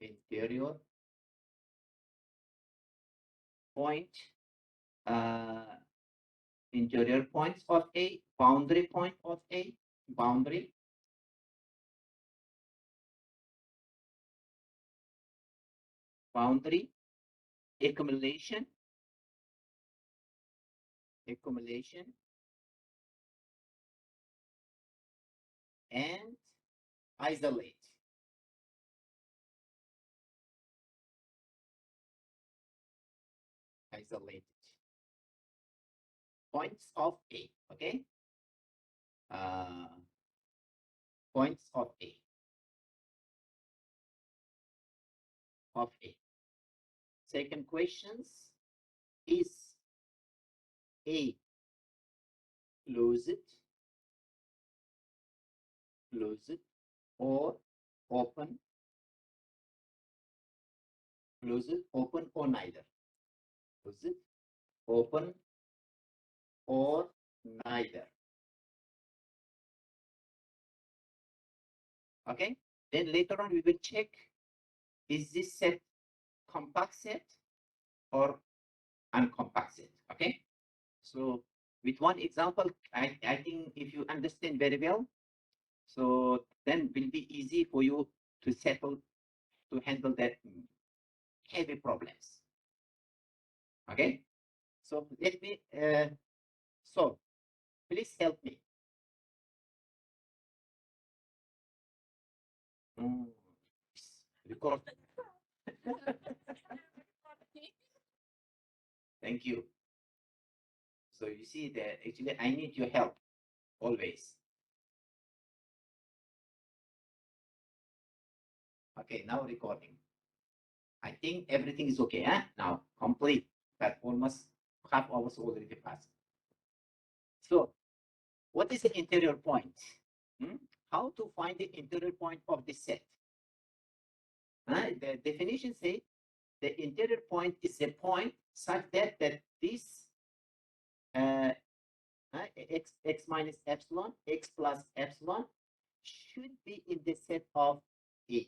interior point, interior points of A, boundary point of A, boundary, accumulation, and isolate. Isolated points of A, okay? Points of A. Second questions, is A closed, or open, open or neither? Closed, open or neither? Okay, then later on we will check, is this set compact set or uncompact set? Okay, so with one example, I think if you understand very well, so then will be easy for you to handle that heavy problems. Okay, so let me solve. Please help me. Record. Thank you. So you see that actually I need your help always. Okay, now recording. I think everything is okay, huh? Now complete, but almost half hours already passed. So what is the interior point? How to find the interior point of the set? The definition says the interior point is a point such that this x minus epsilon, x plus epsilon should be in the set of A.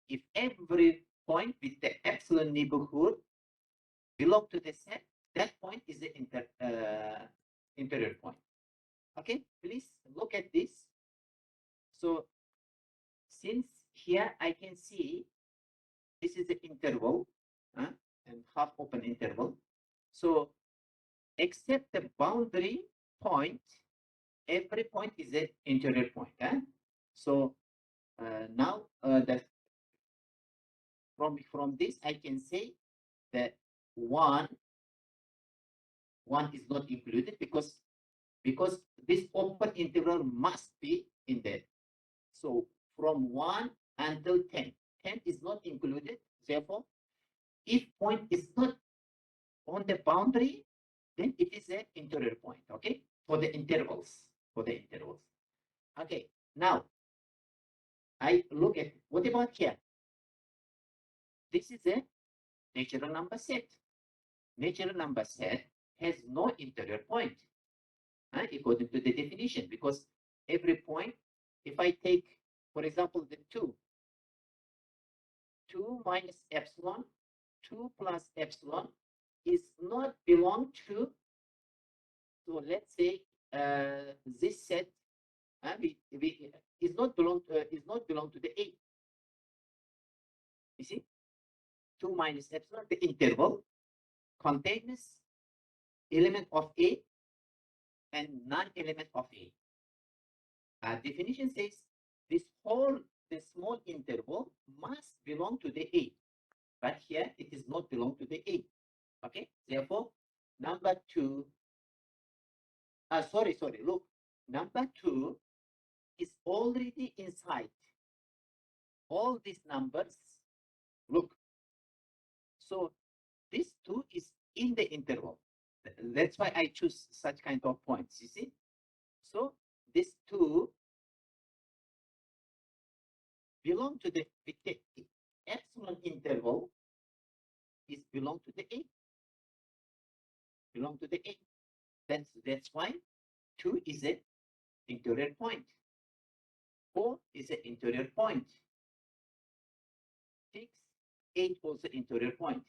If every point with the epsilon neighborhood belong to the set, that point is the interior point. Okay, please look at this. So since here I can see this is the interval and half open interval. So except the boundary point, every point is an interior point. So now from this I can say that one is not included because this open interval must be in there. So from 1 until 10 is not included. Therefore, if point is not on the boundary, then it is an interior point. Okay, for the intervals. Okay, now I look at what about here? This is a natural number set. Natural number set has no interior point, according to the definition, because every point, if I take, for example, the 2 minus epsilon, 2 plus epsilon is not belong to, so let's say this set is not belong to the A. You see, 2 minus epsilon, the interval contains element of A and non-element of A. Definition says the small interval must belong to the A, but here it is not belong to the A. Okay, therefore number 2, look, number 2 is already inside all these numbers. Look, so this 2 is in the interval. That's why I choose such kind of points, you see. So this 2 belong to the epsilon interval is belong to the A. That's why 2 is an interior point. 4 is an interior point. 6, 8 also interior point,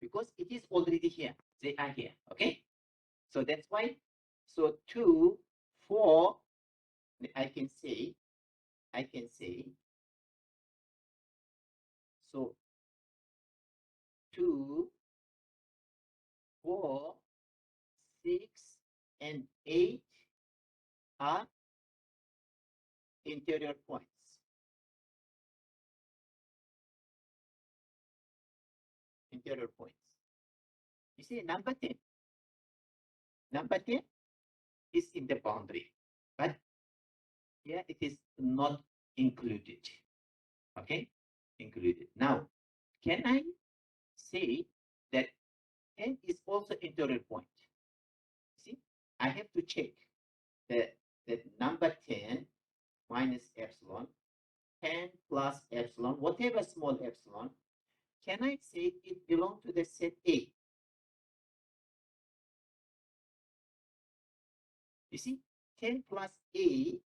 because it is already here. They are here. Okay, so that's why. So 2, 4, I can say, so 2, 4, 6, and 8 are interior points. Interior points. You see, number 10. Number 10 is in the boundary, but here it is not included. Okay, included. Now, can I say that 10 is also interior point? See, I have to check the number 10 minus epsilon, 10 plus epsilon, whatever small epsilon. Can I say it belongs to the set A? You see, 10 plus A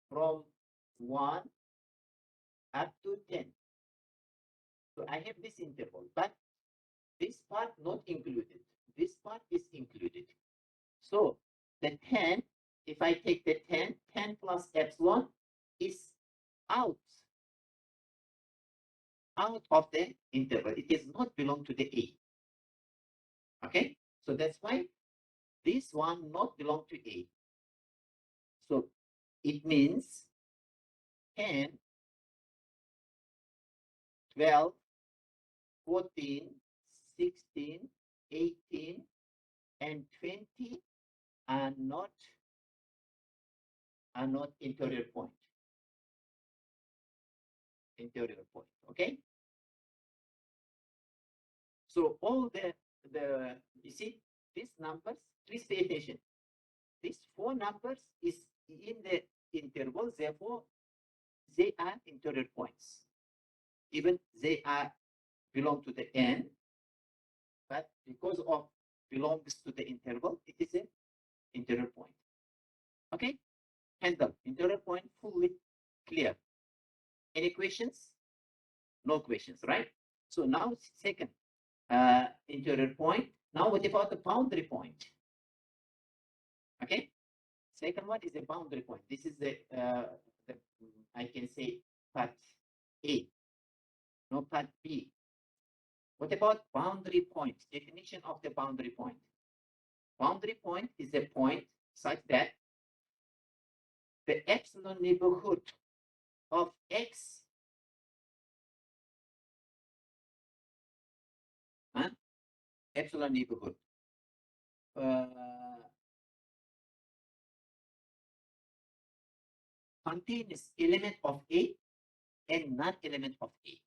from 1 up to 10. So I have this interval, but this part not included. This part is included. So the 10, if I take the 10, 10 plus epsilon is out of the interval. It does not belong to the A. Okay, so that's why this one not belong to A. So it means 10, 12, 14, 16, 18, and 20 are not interior point. Interior point. Okay. So all the you see these numbers. Please pay attention. These 4 numbers is in the interval. Therefore, they are interior points. Even they are belong to the n, but because of belongs to the interval, it is an interior point. Okay, handle interior point fully clear. Any questions? No questions, right? So now second interior point. Now what about the boundary point? Okay, second one is the boundary point. This is the I can say part A, no part B. What about boundary point? Definition of the boundary point. Boundary point is a point such that the epsilon neighborhood of X epsilon neighborhood contains element of A and not element of A.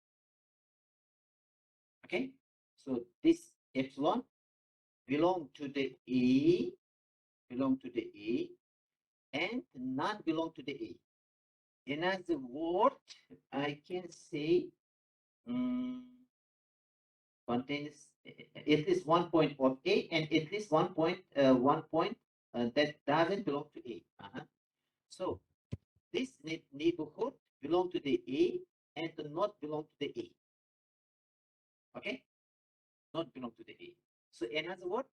Okay, so this epsilon belong to the A, and not belong to the A. In other words, I can say contains at least 1 point of A and at least 1 point that doesn't belong to A. So this neighborhood belong to the A and not belong to the A. Okay, not belong to the A. So in other words,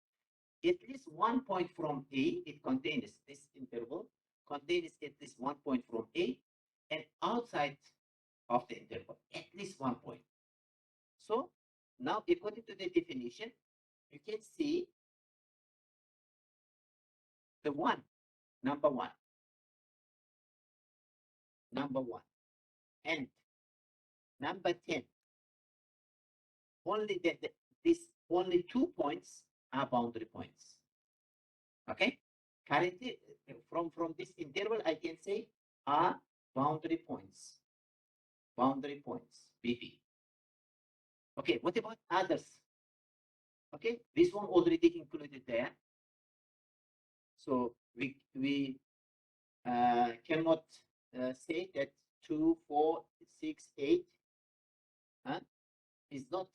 at least 1 point from A, it contains this interval, contains at least 1 point from A, and outside of the interval, at least 1 point. So now, according to the definition, you can see the number one, and number 10. Only only 2 points are boundary points. Okay, currently from this interval, I can say are boundary points. Boundary points, BB. Okay, what about others? Okay, this one already included there. So we cannot say that 2, 4, 6, 8 is not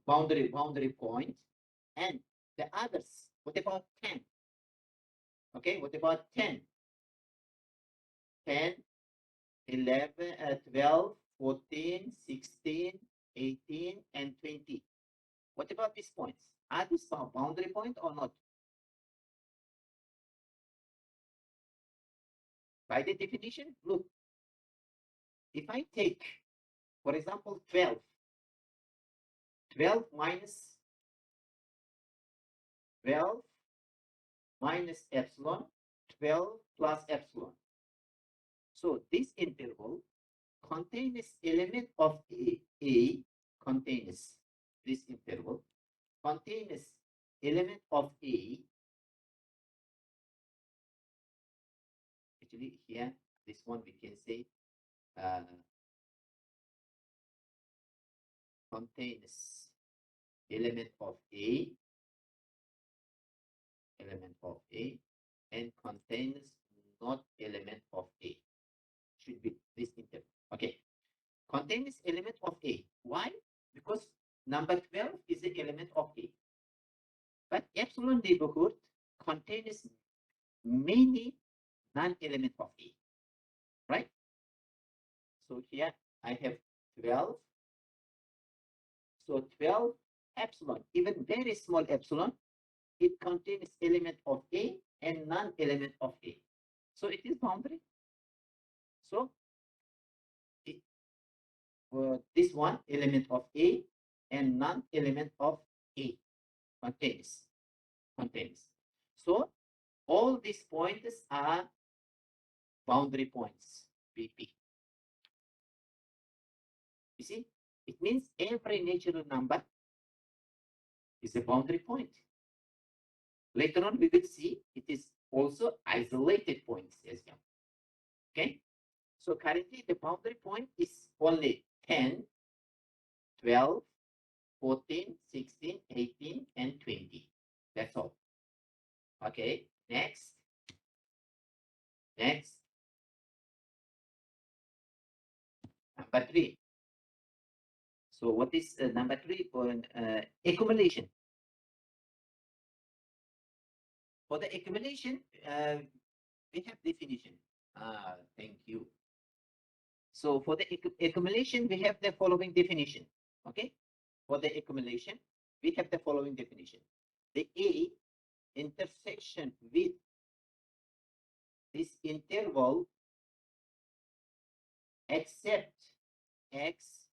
boundary point. And the others, what about 10? Okay, what about 10? 10, 11, 12, 14, 16, 18, and 20. What about these points? Are these boundary point or not? By the definition, look, if I take, for example, 12 minus 12 minus epsilon, 12 plus epsilon. So this interval contains element of A contains this interval contains element of A. Actually, here this one we can say contains element of A, and contains not element of A. Should be this interval. Okay. Contains element of A. Why? Because number 12 is the element of A. But epsilon neighborhood contains many non-element of A. Right? So here I have 12. So 12 epsilon, even very small epsilon, it contains element of A and non-element of A. So it is boundary. So this one element of A and non-element of A contains. So all these points are boundary points, BP. You see, it means every natural number is a boundary point. Later on, we will see it is also isolated points as well. Okay, so currently the boundary point is only 10, 12, 14, 16, 18, and 20. That's all. Okay, next. Number 3. So what is number 3? Accumulation. For the accumulation, we have definition. Thank you. So for the accumulation, we have the following definition. Okay, for the accumulation, we have the following definition. The A intersection with this interval except X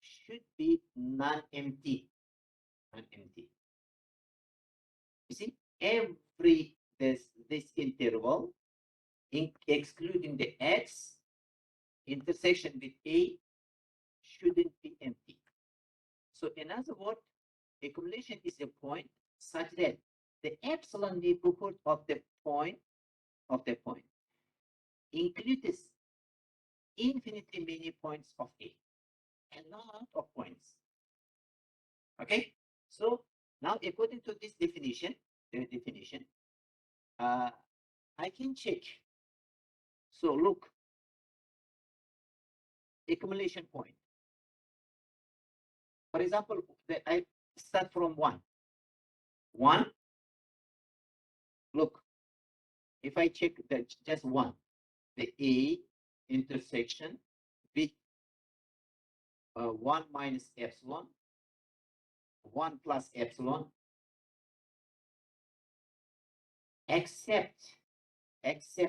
should be non-empty. You see, every this interval, excluding the X, intersection with A shouldn't be empty. So in other words, accumulation is a point such that the epsilon neighborhood of the point includes infinitely many points of A, a lot of points. Okay, so now according to this definition, I can check. So look, accumulation point. For example, I start from 1. Look, if I check that just 1, the A intersection with 1 minus epsilon, 1 plus epsilon, except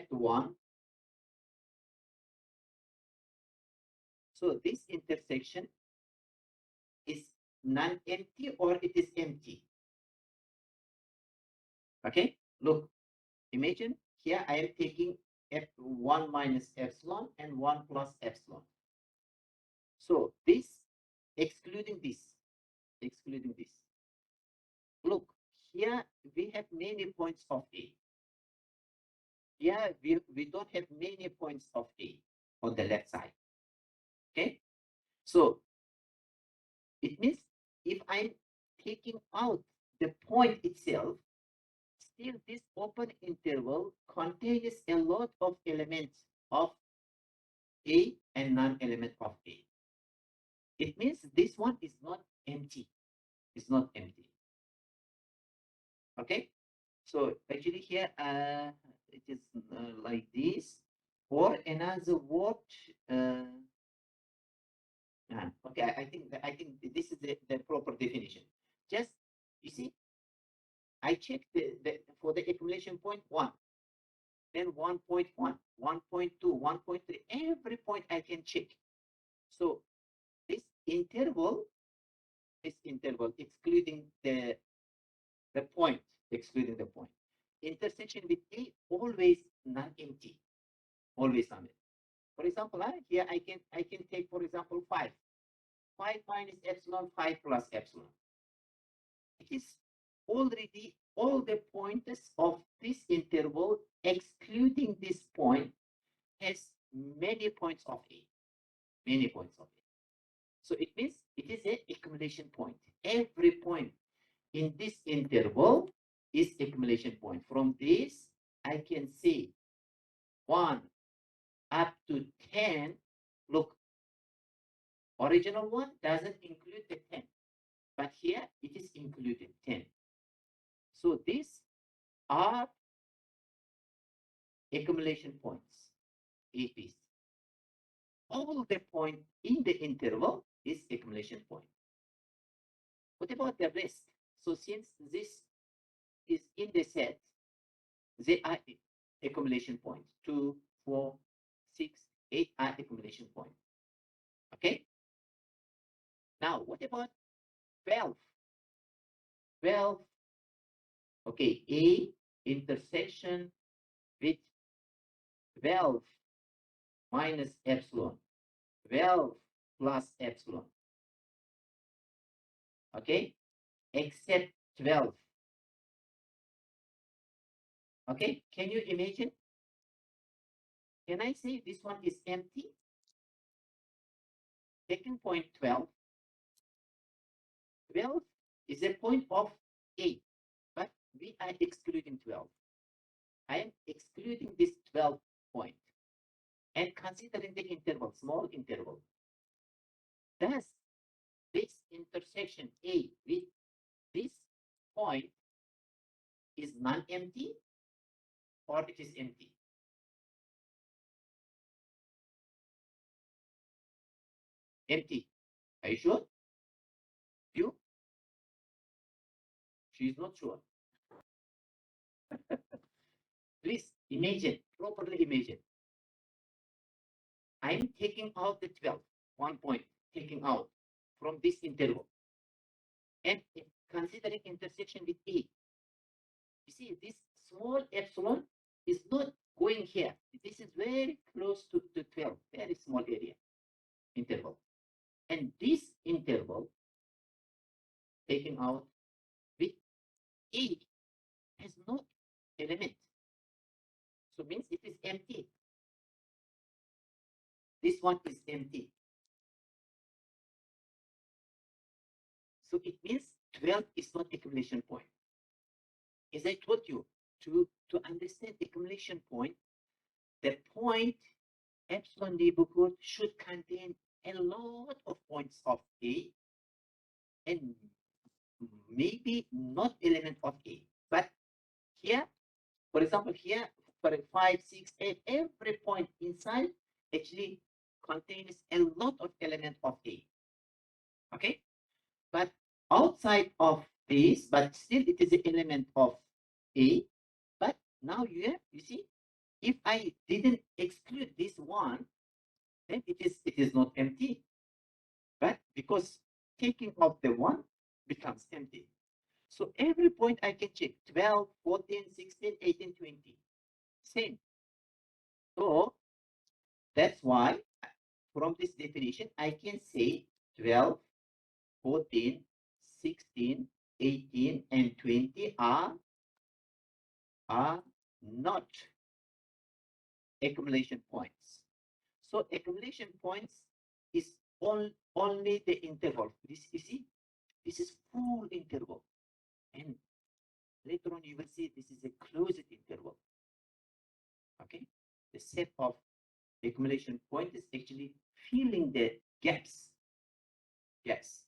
1. So this intersection is non-empty or it is empty. Okay, look, imagine here I am taking F1 minus epsilon and 1 plus epsilon. So this, excluding this. Look, here we have many points of A. Here we don't have many points of A on the left side. Okay, so it means if I'm taking out the point itself, still this open interval contains a lot of elements of A and non-element of A. It means this one is not empty. It's not empty. Okay, so actually here it is like this. or another word. Okay, I think this is the proper definition. Just you see, I check the for the accumulation point 1, then 1.1, 1.2, 1.3. Every point I can check. So this interval, excluding the point, intersection with A always non-empty, always non-empty. For example, here I can take, for example, 5 minus epsilon, 5 plus epsilon. It is already all the points of this interval, excluding this point, has many points of A. So it means it is an accumulation point. Every point in this interval is accumulation point. From this, I can say 1 up to 10. Look, original one doesn't include the 10, but here it is included 10. So these are accumulation points, APs. All the point in the interval is accumulation point. What about the rest? So since this is in the set, they are accumulation points. 2, 4, 6, 8 are accumulation points. Okay? Now, what about 12? 12, okay, A intersection with 12 minus epsilon, 12 plus epsilon. Okay? Except 12. Okay? Can you imagine? Can I say this one is empty? Second point 12. 12 is a point of A, but we are excluding 12. I am excluding this 12 point and considering the interval, small interval. Does this intersection A with this point is non-empty or it is empty? Empty. Are you sure? You? She is not sure. Please imagine, properly imagine. I'm taking out the 12, 1 point, taking out from this interval. And considering intersection with A. You see, this small epsilon is not going here. This is very close to 12, very small area, interval. And this interval, taking out with A, has no element. So means it is empty. This one is empty. So it means 12 is not accumulation point. As I told you, to understand accumulation point, the point epsilon neighborhood should contain a lot of points of A and maybe not element of A. But here, for example, here for 5, 6, 8, every point inside actually contains a lot of element of A. Okay? But outside of this, but still it is an element of A. But now here, you see, if I didn't exclude this one, then it is not empty. But because taking off the one becomes empty. So every point I can check 12, 14, 16, 18, 20. Same. So that's why from this definition, I can say 12, 14, 16, 18, and 20 are not accumulation points. So accumulation points is only the interval. This, you see, this is full interval. And later on, you will see this is a closed interval. Okay? The set of accumulation point is actually filling the gaps. Yes.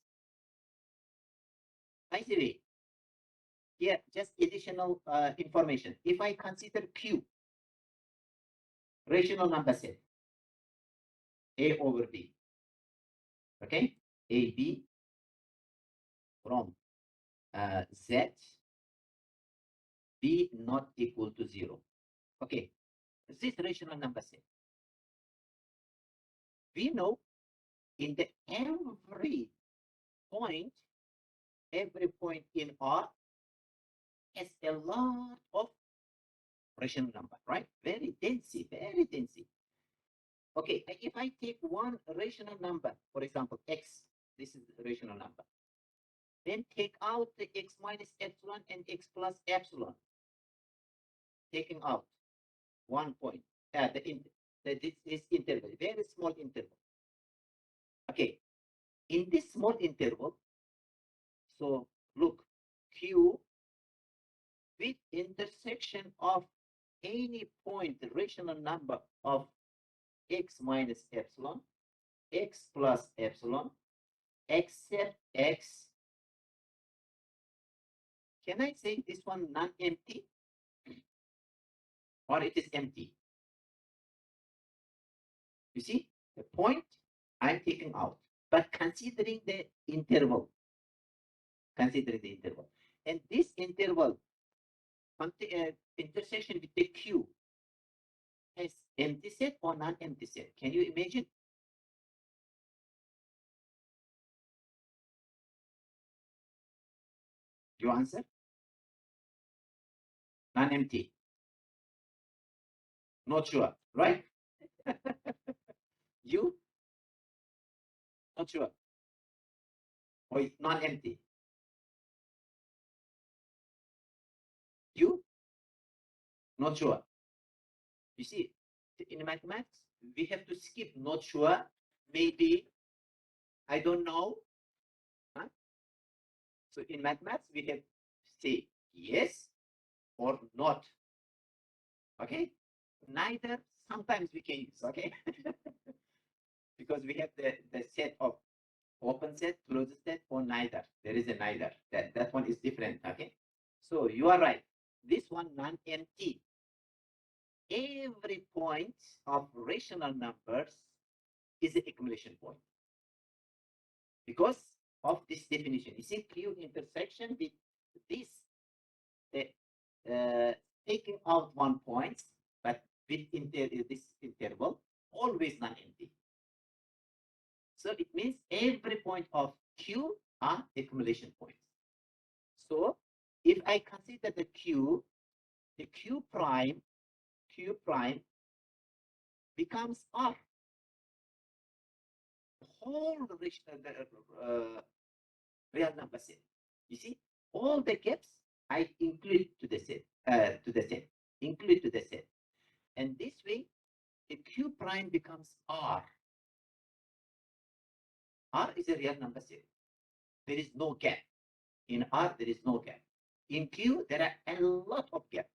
By the way, here just additional information. If I consider Q, rational number set A over B. Okay, AB from Z, B not equal to 0. Okay, this rational number set. We know in the every point in R has a lot of rational number, right? Very densy, very densy. Okay, if I take one rational number, for example, X, this is the rational number, then take out the X minus epsilon and X plus epsilon, taking out 1 point, this interval, very small interval. Okay, in this small interval, so look, Q with intersection of any point, the rational number of X minus epsilon, X plus epsilon, except X. Can I say this one non-empty? Or it is empty? You see, the point I'm taking out, but considering the interval, and this interval intersection with the Q has empty set or non-empty set. Can you imagine? Your answer? Non-empty. Not sure, right? You? Not sure. Or non-empty? You? Not sure. You see, in mathematics, we have to skip not sure, maybe, I don't know. Huh? So in mathematics, we have to say yes or not. Okay? Neither, sometimes we can use, okay? Because we have the set of open set, closed set, or neither. There is a neither. That one is different, okay? So you are right. This one non-empty. Every point of rational numbers is an accumulation point. Because of this definition. You see, Q intersection with this, taking out 1 point, but with this interval, always non-empty. So it means every point of Q are accumulation points. So if I consider the Q prime becomes R. The whole real number set. You see, all the gaps I include to the set, include to the set. And this way, the Q prime becomes R. R is a real number set. There is no gap. In R, there is no gap. In Q, there are a lot of gaps.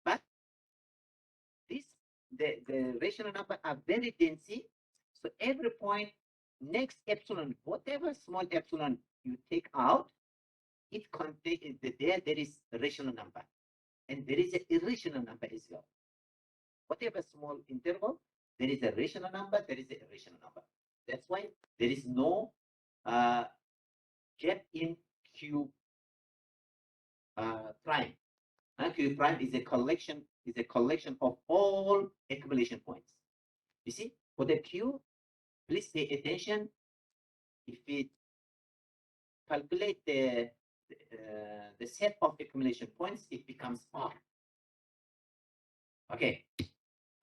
But this, the rational number are very densy. So every point, next epsilon, whatever small epsilon you take out, it contains there is a rational number. And there is an irrational number as well. Whatever small interval, there is a rational number, there is an irrational number. That's why there is no gap in Q prime. Q prime is a collection of all accumulation points. You see, for the Q, please pay attention. If we calculate the set of accumulation points, it becomes R. Okay,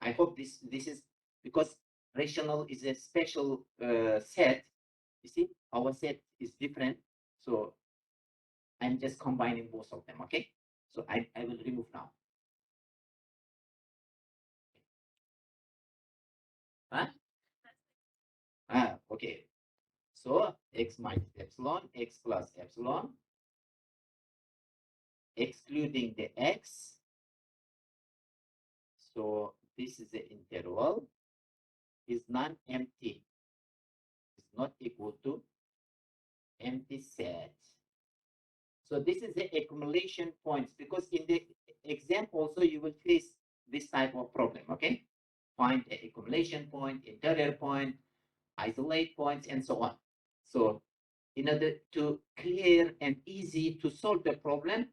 I hope this is because rational is a special set. You see, our set is different, so I'm just combining both of them. Okay, so I will remove now. Huh? Okay. So x minus epsilon, x plus epsilon, excluding the x. So this is the interval is non-empty. It's not equal to empty set. So this is the accumulation points, because in the exam also you will face this type of problem. Okay. find the accumulation point, interior point, isolate points, and so on. So in order to clear and easy to solve the problem,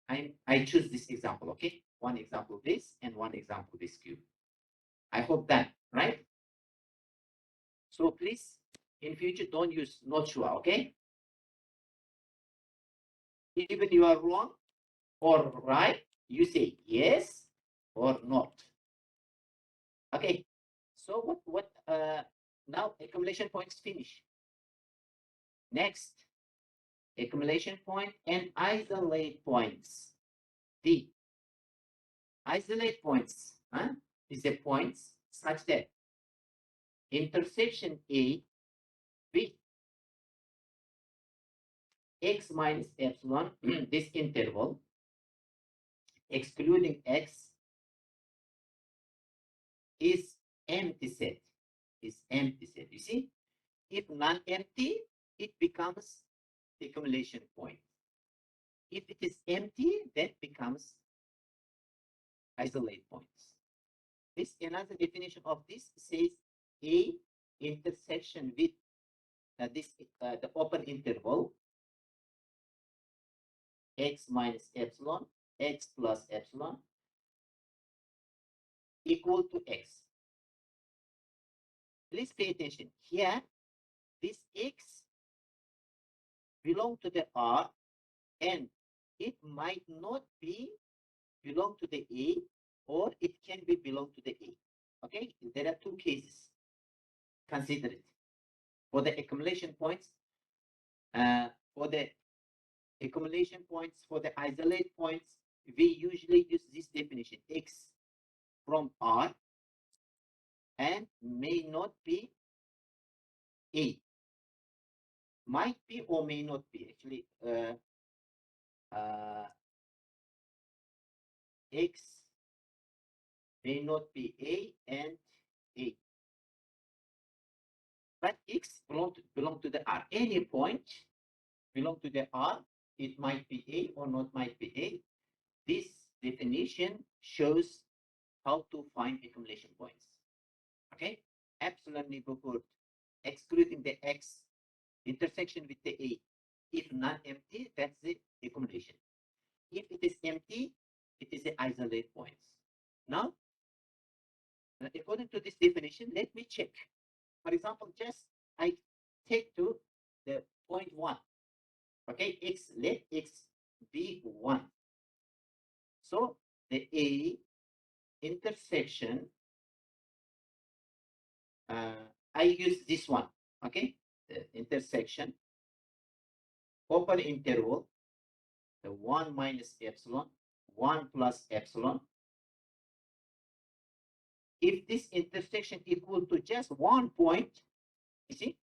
I choose this example, okay? One example this and one example this cube. I hope that, right? So please, in future, don't use not sure, okay? Even you are wrong or right, you say yes or not. Okay, so now accumulation points finish. Next, accumulation point and isolate points. The isolate points is a points such that intersection A with x minus epsilon, this interval, excluding x, is empty set. Is empty set. You see, if non-empty, it becomes accumulation point. If it is empty, that becomes isolate points. This another definition of this says A intersection with the open interval x minus epsilon, x plus epsilon equal to x. Please pay attention. Here, this x belong to the R, and it might not be belong to the A, or it can be belong to the A. Okay, there are two cases. Consider it. For the accumulation points, for the accumulation points, for the isolate points, we usually use this definition, x from R and may not be A. Might be or may not be. Actually, x may not be A and A. But x belong to the R. Any point belong to the R. It might be A or not might be A. This definition shows how to find accumulation points. Okay? Epsilon neighborhood, excluding the x, intersection with the A. If not empty, that's the accumulation. If it is empty, it is the isolate points. Now, according to this definition, let me check. For example, just I take to the point 1. Okay, let x be 1. So the A intersection, I use this one. Okay, the intersection, open interval, the 1 minus epsilon, 1 plus epsilon. If this intersection equal to just 1 point, you see,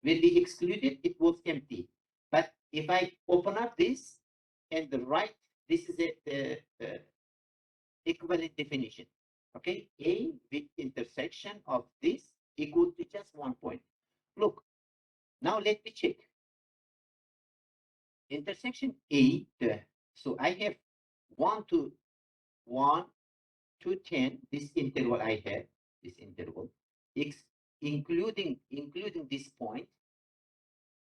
will be excluded, it was empty. But if I open up this and the right, this is a equivalent definition. Okay, A with intersection of this equal to just 1 point. Look, now let me check. Intersection A, so I have 1 to 1 to 10, this interval I have, this interval, x including this point,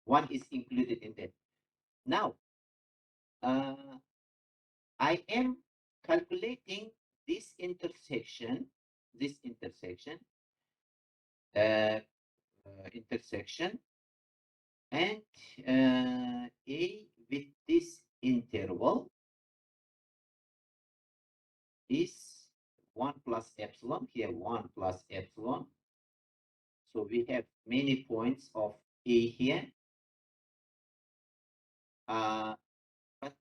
1 is included in that. Now, I am calculating this intersection, and A with this interval is 1 plus epsilon, here 1 plus epsilon. So we have many points of A here. But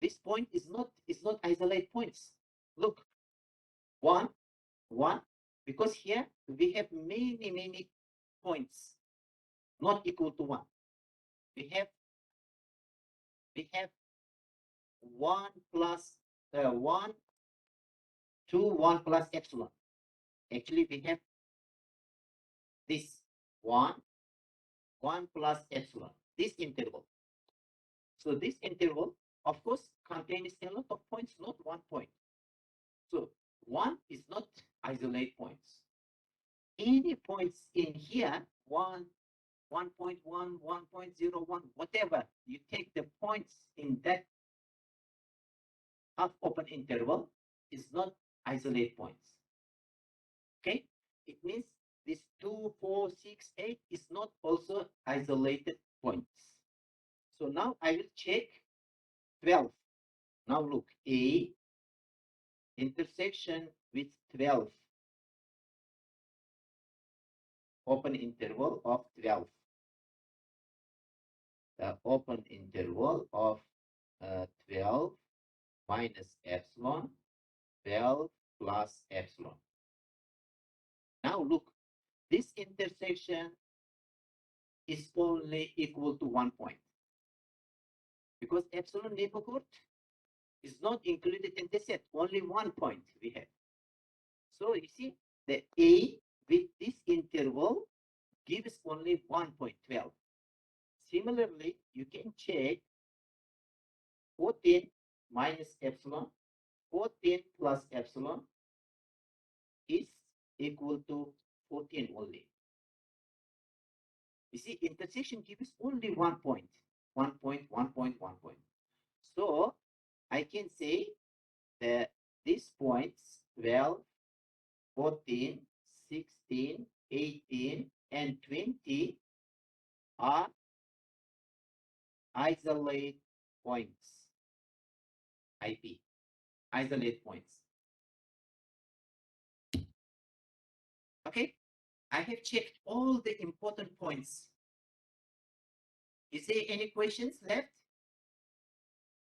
this point is not isolate points. Look, 1, because here we have many points not equal to 1. We have 1 plus 1 to 1 plus epsilon. Actually, we have this 1 plus epsilon, this interval. So this interval, of course, contains a lot of points, not 1 point. So 1 is not isolate points. Any points in here, 1, 1.1, 1.01, whatever, you take the points in that half open interval is not isolate points. Okay, it means this 2, 4, 6, 8 is not also isolated points. So now I will check 12. Now look, A intersection with 12, open interval of 12. The open interval of 12 minus epsilon, 12 plus epsilon. Now look, this intersection is only equal to 1 point because epsilon neighborhood is not included in the set, only 1 point we have. So you see, the A with this interval gives only 1.12. Similarly, you can check 14 minus epsilon, 14 plus epsilon is equal to 14 only. You see, intersection gives only 1 point, 1 point, 1 point, 1 point. So I can say that these points 12, 14, 16, 18, and 20 are isolate points. IP, isolate points. Okay, I have checked all the important points. Is there any questions left?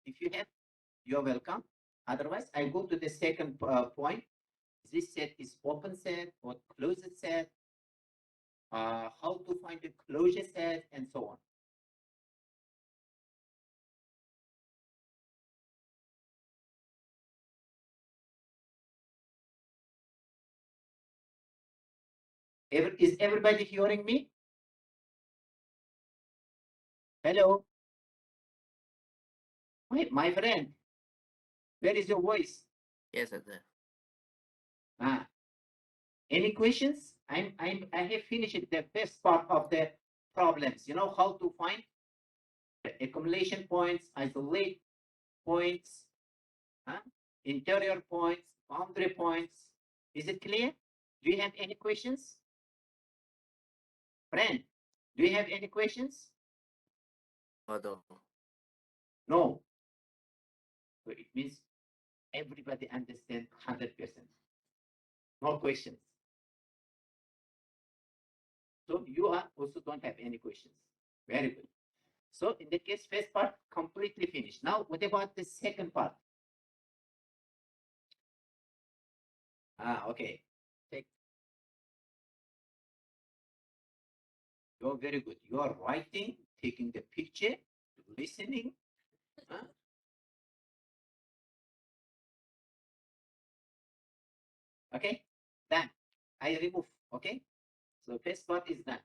If you have, you're welcome. Otherwise, I go to the second point. This set is open set or closed set, how to find the closure set, and so on. Is everybody hearing me? Hello? Wait, my friend, where is your voice? Yes, sir. Ah, any questions? I have finished the first part of the problems. You know how to find the accumulation points, isolate points, interior points, boundary points. Is it clear? Do you have any questions? Friend, do you have any questions? No. No. So it means everybody understands 100%. No questions. So you are also don't have any questions. Very good. So in that case, first part completely finished. Now, what about the second part? Okay. You're very good. You are writing, taking the picture, listening. Okay, done. I remove. Okay, so first part is done.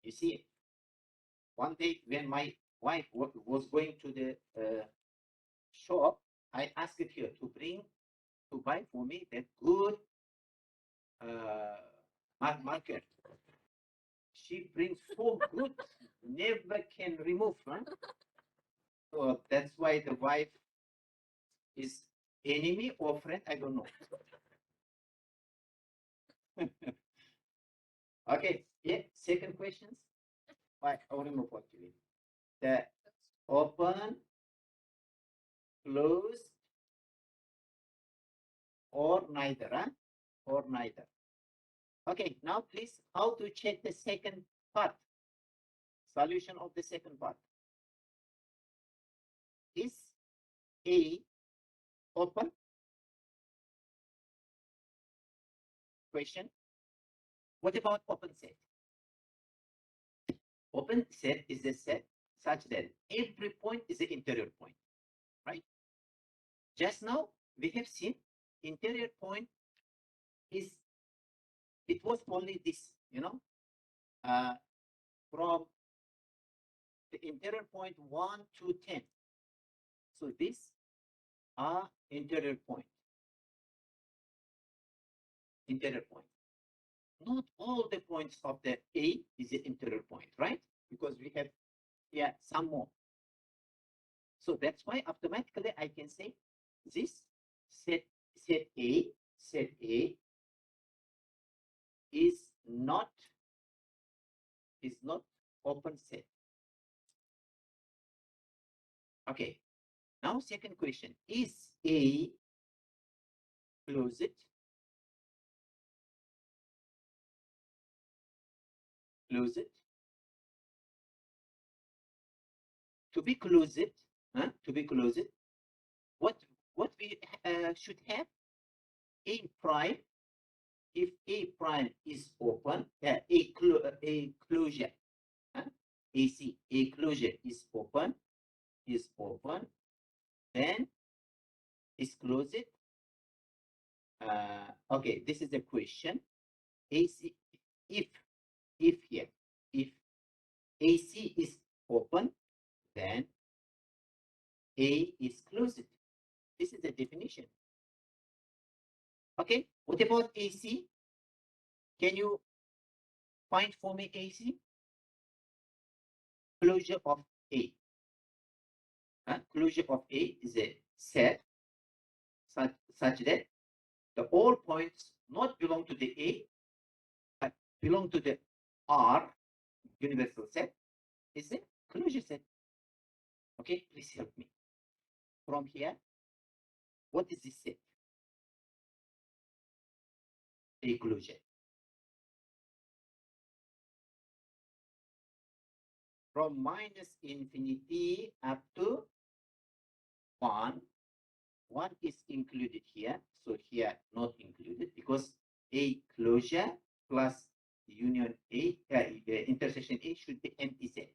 You see, one day when my wife was going to the shop, I asked her to buy for me that good marker. She brings so good, never can remove. So that's why the wife is enemy or friend, I don't know. Okay, yeah, second questions. I will remove actually. The open, closed, or neither, or neither. Okay, now please, how to check the second part? Solution of the second part. Is A open? Question. What about open set? Open set is a set such that every point is an interior point, right? Just now we have seen interior point is, it was only this, from the interior point 1 to 10. So these are interior point. Interior point. Not all the points of the A is an interior point, right? Because we have here some more. So that's why automatically I can say this set A is not open set. Okay. Now second question, is A closed? Closed. To be closed, to be closed, what we should have, A prime. If A prime is open, A closure, AC, A closure is open, then is closed. Okay, this is the question. AC, if here, if AC is open, then A is closed. This is the definition. Okay, what about AC? Can you find for me AC? Closure of A. Closure of A is a set such that the all points not belong to the A, but belong to the R universal set, is a closure set. Okay, please help me. From here, what is this set? A closure. From minus infinity up to 1, 1 is included here. So here not included because A closure plus union A, intersection A should be empty set.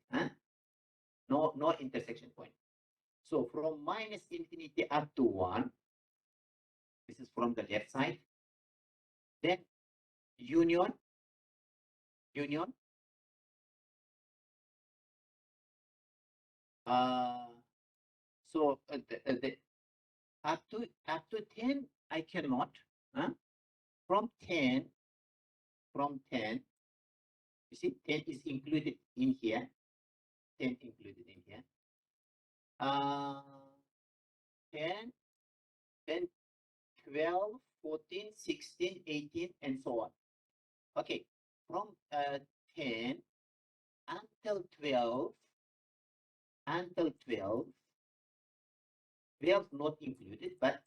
No intersection point. So from minus infinity up to 1, this is from the left side. Then union. So the up to 10 I cannot. From 10, you see 10 is included in here. 10 included in here. 10, then 12, 14, 16, 18, and so on. Okay, from 10 until 12, 12 not included, but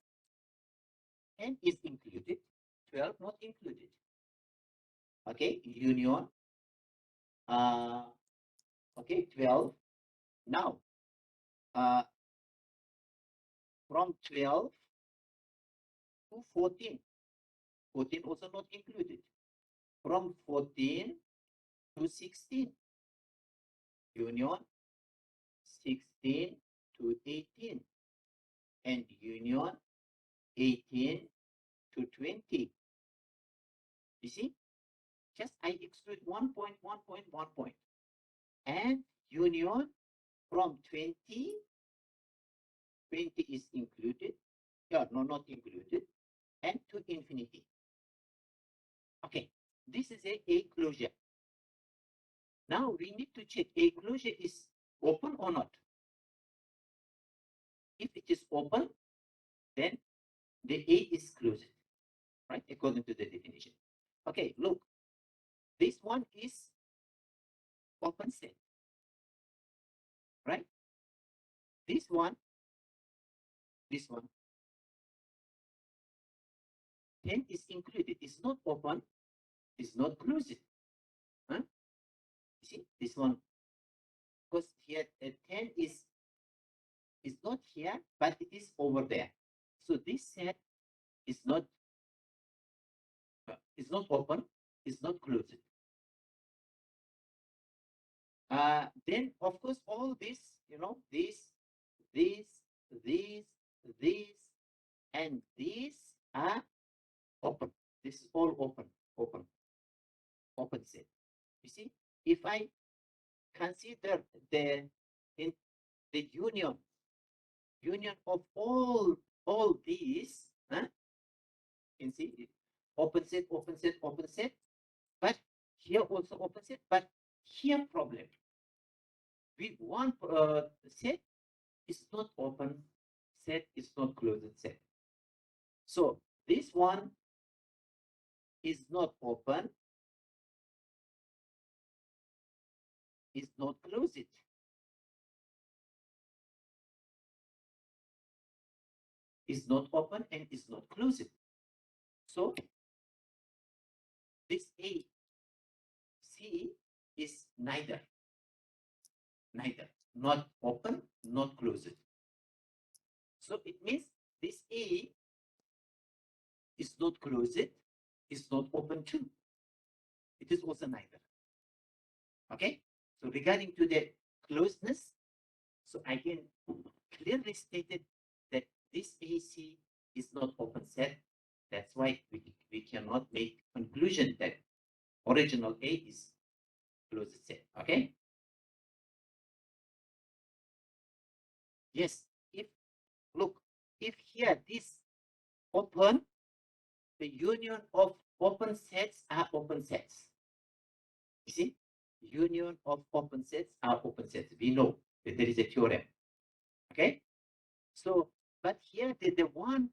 10 is included, 12 not included. Okay, union. Okay, 12. Now, from 12 to 14, 14 also not included. From 14 to 16, union. 16 to 18, and union 18 to 20. You see, just I exclude 1 point, 1 point, 1 point, and union from 20 is included. Yeah, no, not included, and to infinity. Okay, this is a closure. Now we need to check A closure is open or not. If it is open, then the A is closed, right? According to the definition. Okay, look, this one is open set, right? This one, 10 is included. It's not open, it's not closed. You see, this one, because here 10 is not here, but it is over there. So this set is not open, it's not closed. Then of course all this, this, and this are open. This is all open, open set. You see, if I consider in the union of all these, huh? You can see it, open set, open set, open set, but here also open set, but here problem. We want set is not open set, is not closed set. So this one is not open, is not closed. Is not open and is not closed. So this A, C is neither, not open, not closed. So it means this A is not closed, is not open too. It is also neither. Okay, so regarding to the closeness, so I can clearly stated that this AC is not open set. That's why we cannot make conclusion that original A is closed set. Okay. Yes, if look, if here this open, the union of open sets are open sets. You see, union of open sets are open sets. We know that there is a theorem. Okay, so but here the one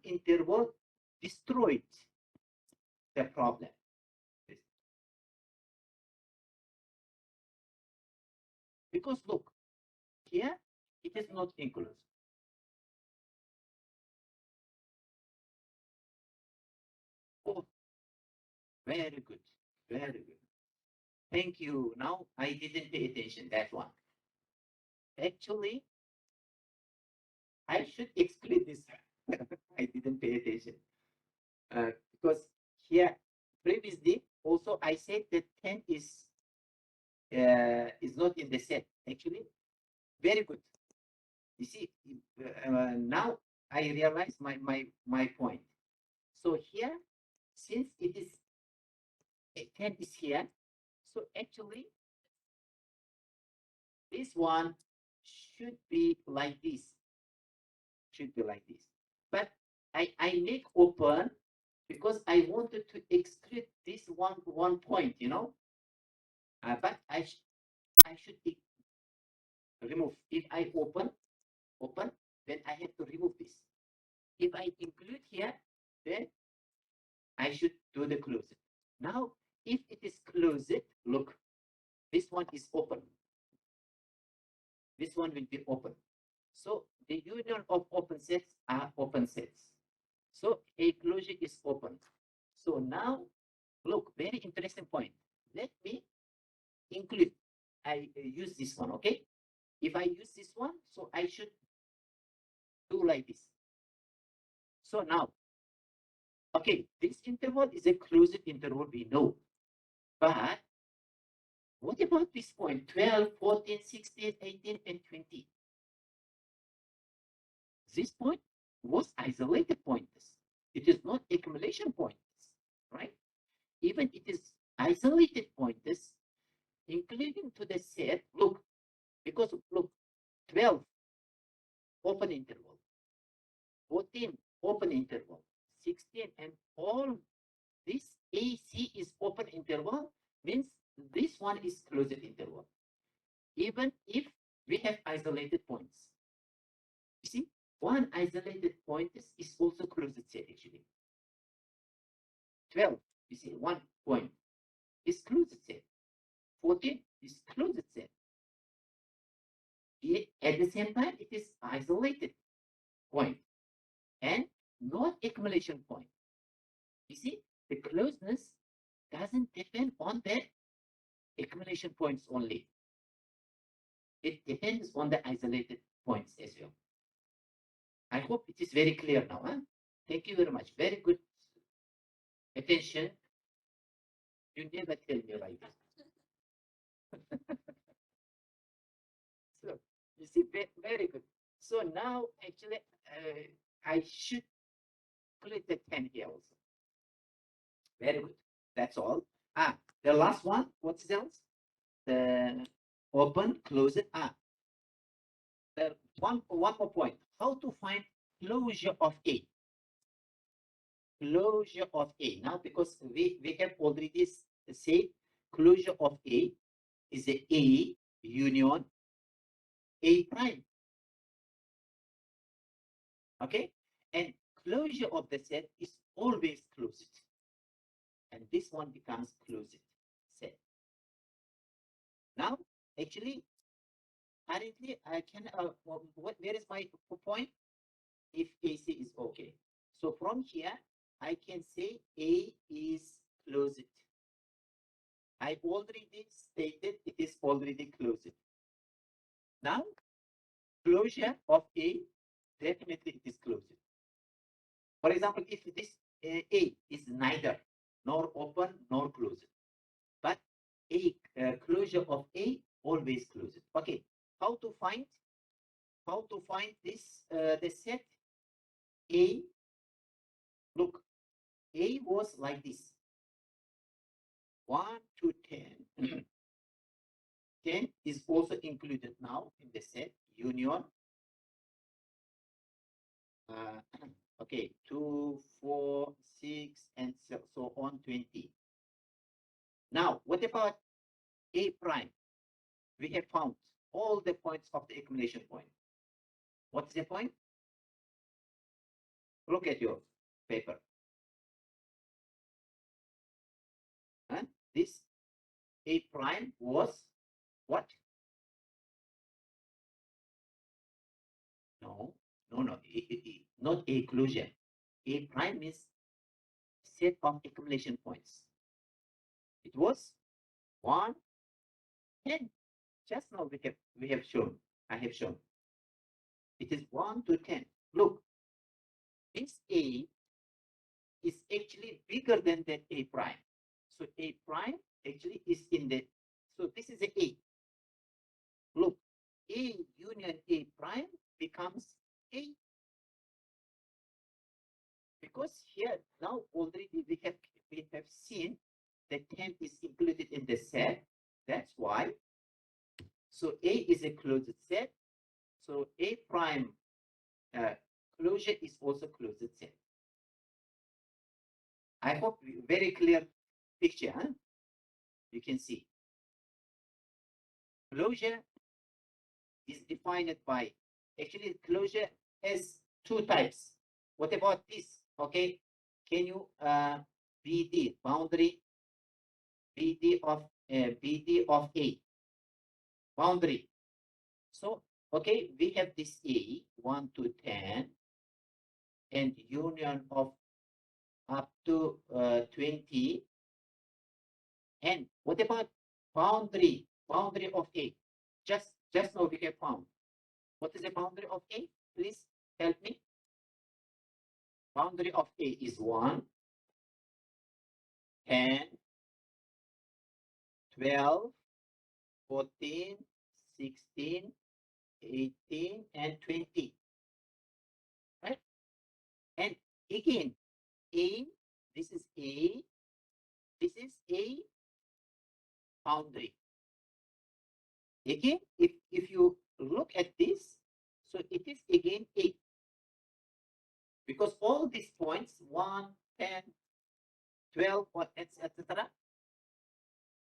interval destroyed the problem. Because look, here it is not included. Oh, very good, very good. Thank you. Now I didn't pay attention that one. Actually, I should exclude this. I didn't pay attention because here previously also I said that 10 is not in the set. Actually, very good. You see, now I realize my point. So here, since it is 10 is here, so actually this one should be like this. Should be like this. But I make open because I wanted to exclude this one point, you know. But I should remove. If I open, then I have to remove this. If I include here, then I should do the close. Now, if it is closed, look, this one is open. This one will be open. So the union of open sets are open sets. So a closure is open. So now, look, very interesting point. Let me include. I use this one, okay? If I use this one, so I should do like this. So now, okay, this interval is a closed interval, we know. But what about this point? 12, 14, 16, 18, and 20. This point was isolated points. It is not accumulation points, right? Even it is isolated points, including to the set, look, because look, 12, open interval, 14, open interval, 16, and all this AC is open interval, means this one is closed interval, even if we have isolated points. You see, one isolated point is also closed set actually. 12, you see, one point is closed set. 14 is closed set. At the same time, it is isolated point and not accumulation point. You see, the closeness doesn't depend on the accumulation points only. It depends on the isolated points as well. I hope it is very clear now. Huh? Thank you very much. Very good attention. You never tell me like this. So you see, very good. So now actually I should include the 10 here also. Very good. That's all. The last one, what's else? The open, close it. The one more point. How to find closure of A? Closure of A. Now, because we have already said closure of A is A union A prime. Okay? And closure of the set is always closed. And this one becomes closed set. Now, actually, currently, I can, where is my point? If AC is okay. So from here, I can say A is closed. I already stated it is already closed. Now, closure of A, definitely it is closed. For example, if this A is neither nor open nor closed, but A closure of A always closed. Okay, how to find this the set A? Look, A was like this. 1 to 10. 10 is also included now in the set union. Okay, 2, 4, 6, and so on 20. Now, what about A prime? We have found all the points of the accumulation point. What's the point? Look at your paper. This A prime was what? No, not A closure. A prime is set of accumulation points. It was 1, 10. Just now we have shown. I have shown. It is 1 to 10. Look, this A is actually bigger than that A prime. So A prime actually is in the, so this is a A. Look, A union A prime becomes A. Because here now already we have seen that 10 is included in the set. That's why. So A is a closed set. So A prime closure is also closed set. I hope very clear picture. Huh? You can see. Closure is defined by, actually closure has 2 types. What about this? Okay, can you BD boundary BD of A boundary? So okay, we have this A 1 to 10 and union of up to 20. And what about boundary of A? Just now we have found. What is the boundary of A? Please help me. Boundary of A is 1, 10, 12, 14, 16, 18, and 20. Right? And again, A, this is A, this is A boundary. Again, if you look at this, so it is again A. Because all these points, 1, 10, 12, etc.,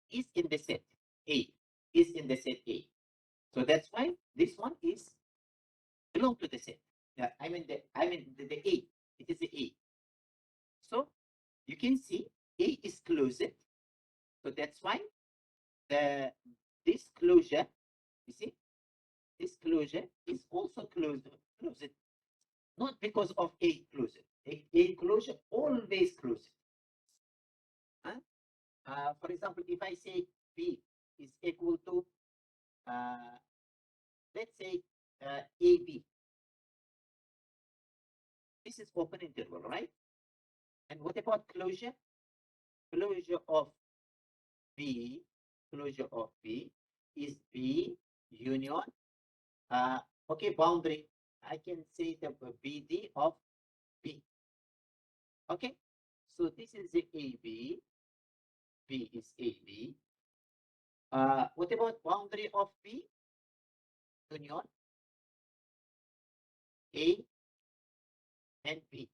is in the set A, is in the set A. So that's why this one is belong to the set. Yeah, I mean the A. It is the A. So you can see A is closed. So that's why this closure, you see, this closure is also closed. Not because of A closure. A closure always closed. Huh? For example, if I say B is equal to, let's say, AB. This is open interval, right? And what about closure? Closure of B is B union. Okay, boundary. I can say the BD of B. Okay, so this is the AB. B is AB. What about boundary of B? Union A and B.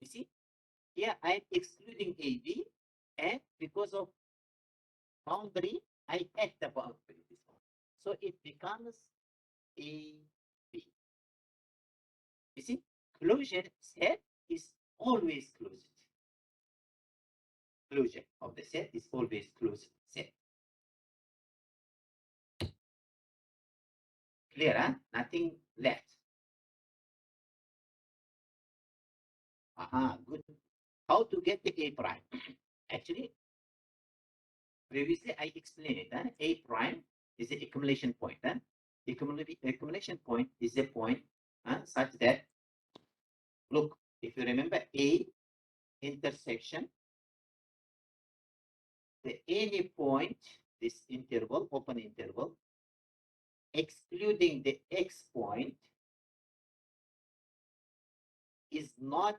You see, here I'm excluding AB, and because of boundary, I add the boundary. This one. So it becomes AB. You see, closure set is always closed. Closure of the set is always closed set. Clear, huh? Nothing left. Good. How to get the A prime? Actually, previously I explained it. A prime is the accumulation point. Accumulation point is a point such that, look, if you remember A intersection, the any point, this interval, open interval, excluding the X point, is not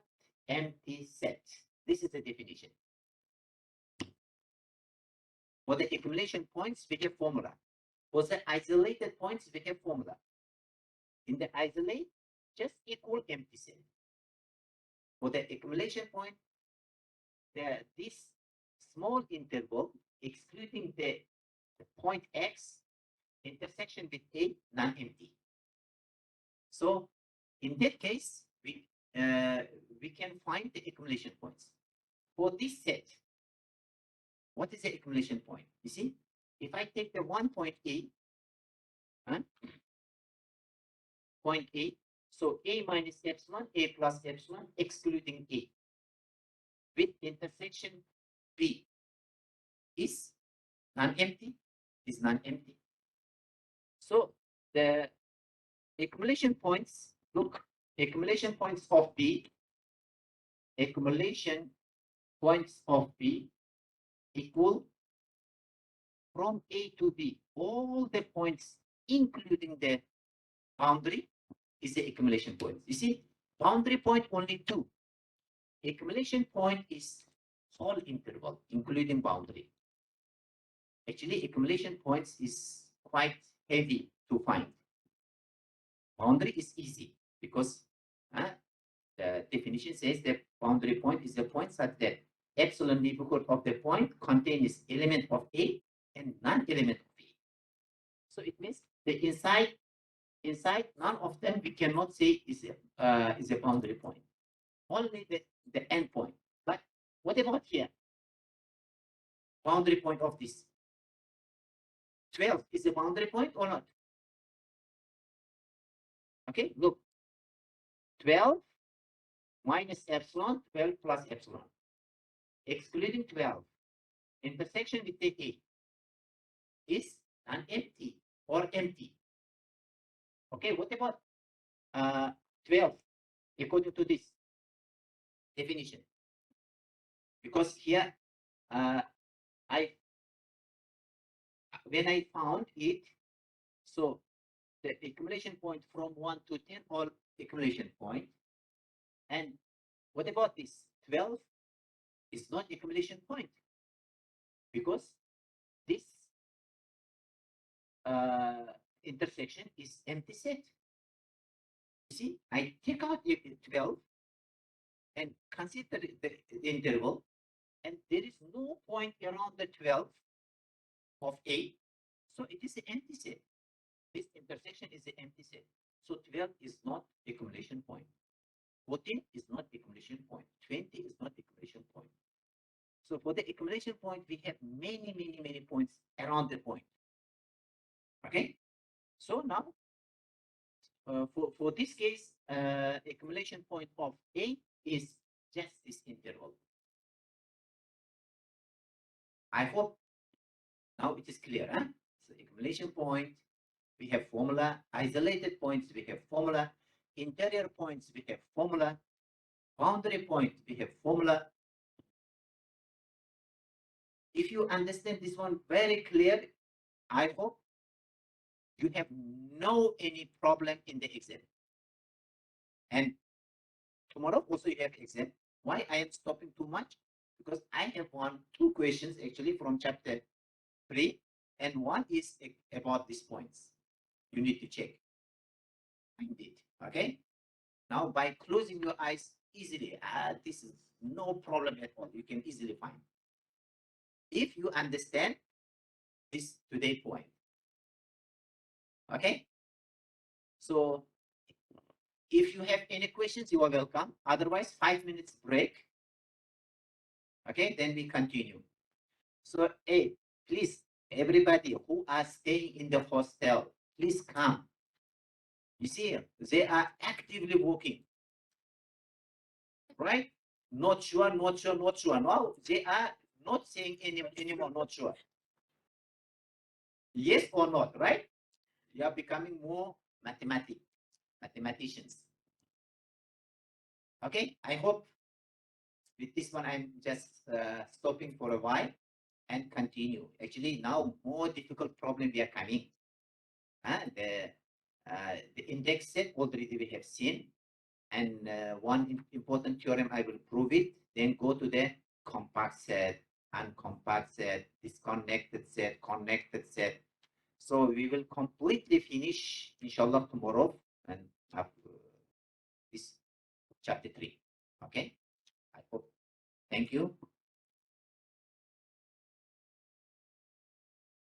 empty set. This is the definition. For the accumulation points, we have formula. For the isolated points, we have formula. In the isolate, just equal empty set. For the accumulation point, this small interval, excluding the point X, intersection with A, non-empty. So in that case, we can find the accumulation points. For this set, what is the accumulation point? You see, if I take the 1 point A, point A, so A minus epsilon, A plus epsilon, excluding A, with intersection B is non-empty, is non-empty. So the accumulation points, look, accumulation points of B, accumulation points of B equal from A to B. All the points, including the boundary, is the accumulation point. You see, boundary point only 2. Accumulation point is whole interval, including boundary. Actually, accumulation points is quite heavy to find. Boundary is easy because the definition says that boundary point is the point such that epsilon neighborhood of the point contains element of A and non-element of B. So it means the inside none of them we cannot say is a boundary point. Only the end point. But what about here? Boundary point of this 12 is a boundary point or not? Okay, look, 12 minus epsilon, 12 plus epsilon, excluding 12, intersection with the A is non-empty or empty. Okay, what about 12 according to this definition? Because here when I found it, so the accumulation point from 1 to 10 all accumulation point. And what about this? 12 is not accumulation point because this intersection is empty set. You see, I take out 12 and consider the interval, and there is no point around the 12 of A, so it is an empty set. This intersection is an empty set. So 12 is not accumulation point. 14 is not accumulation point. 20 is not accumulation point. So for the accumulation point, we have many points around the point. Okay. So now, for this case, accumulation point of A is just this interval. I hope now it is clear. Huh? So accumulation point, we have formula. Isolated points, we have formula. Interior points, we have formula. Boundary point, we have formula. If you understand this one very clear, I hope you have no any problem in the exam. And tomorrow also you have exam. Why I am stopping too much? Because I have two questions actually from chapter 3, and one is about these points. You need to check. Indeed. Okay. Now by closing your eyes easily, this is no problem at all. You can easily find. If you understand this today point. Okay. So if you have any questions, you are welcome. Otherwise, 5 minutes break. Okay, then we continue. So, hey, please, everybody who are staying in the hostel, please come. You see, they are actively working, right? Not sure, not sure, not sure. No, they are not saying anymore, not sure. Yes or not, right? You are becoming more mathematicians. Okay, I hope with this one, I'm just stopping for a while and continue. Actually, now more difficult problem we are coming. The index set already we have seen, and one important theorem I will prove it. Then go to the compact set, uncompact set, disconnected set, connected set. So we will completely finish, inshallah, tomorrow and this chapter 3. Okay, I hope. Thank you.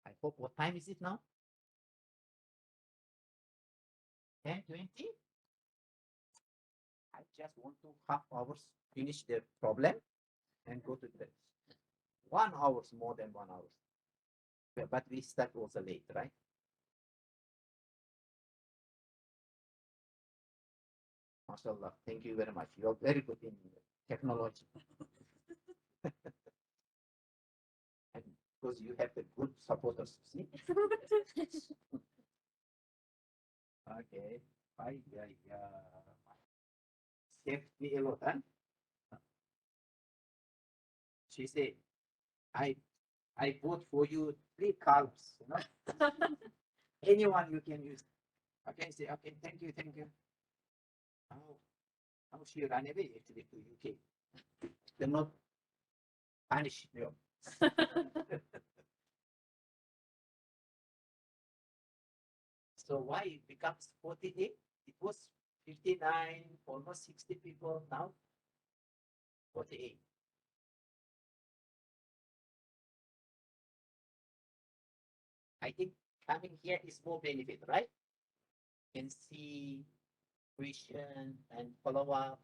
I hope. What time is it now? 10:20. I just want to half hours finish the problem and go to bed. 1 hours more than 1 hour. But we start also late, right? MashaAllah. Thank you very much. You're very good in technology. And because you have the good supporters, see? Okay. Saved me a lot, huh? She said, I bought for you 3 cars, you know? Anyone you can use. Okay, say, okay, thank you, thank you. Now she ran away actually to UK. They're not punished. You know. So why it becomes 48? It was 59, almost 60 people, now 48. I think coming here is more benefit, right? You can see question and follow up.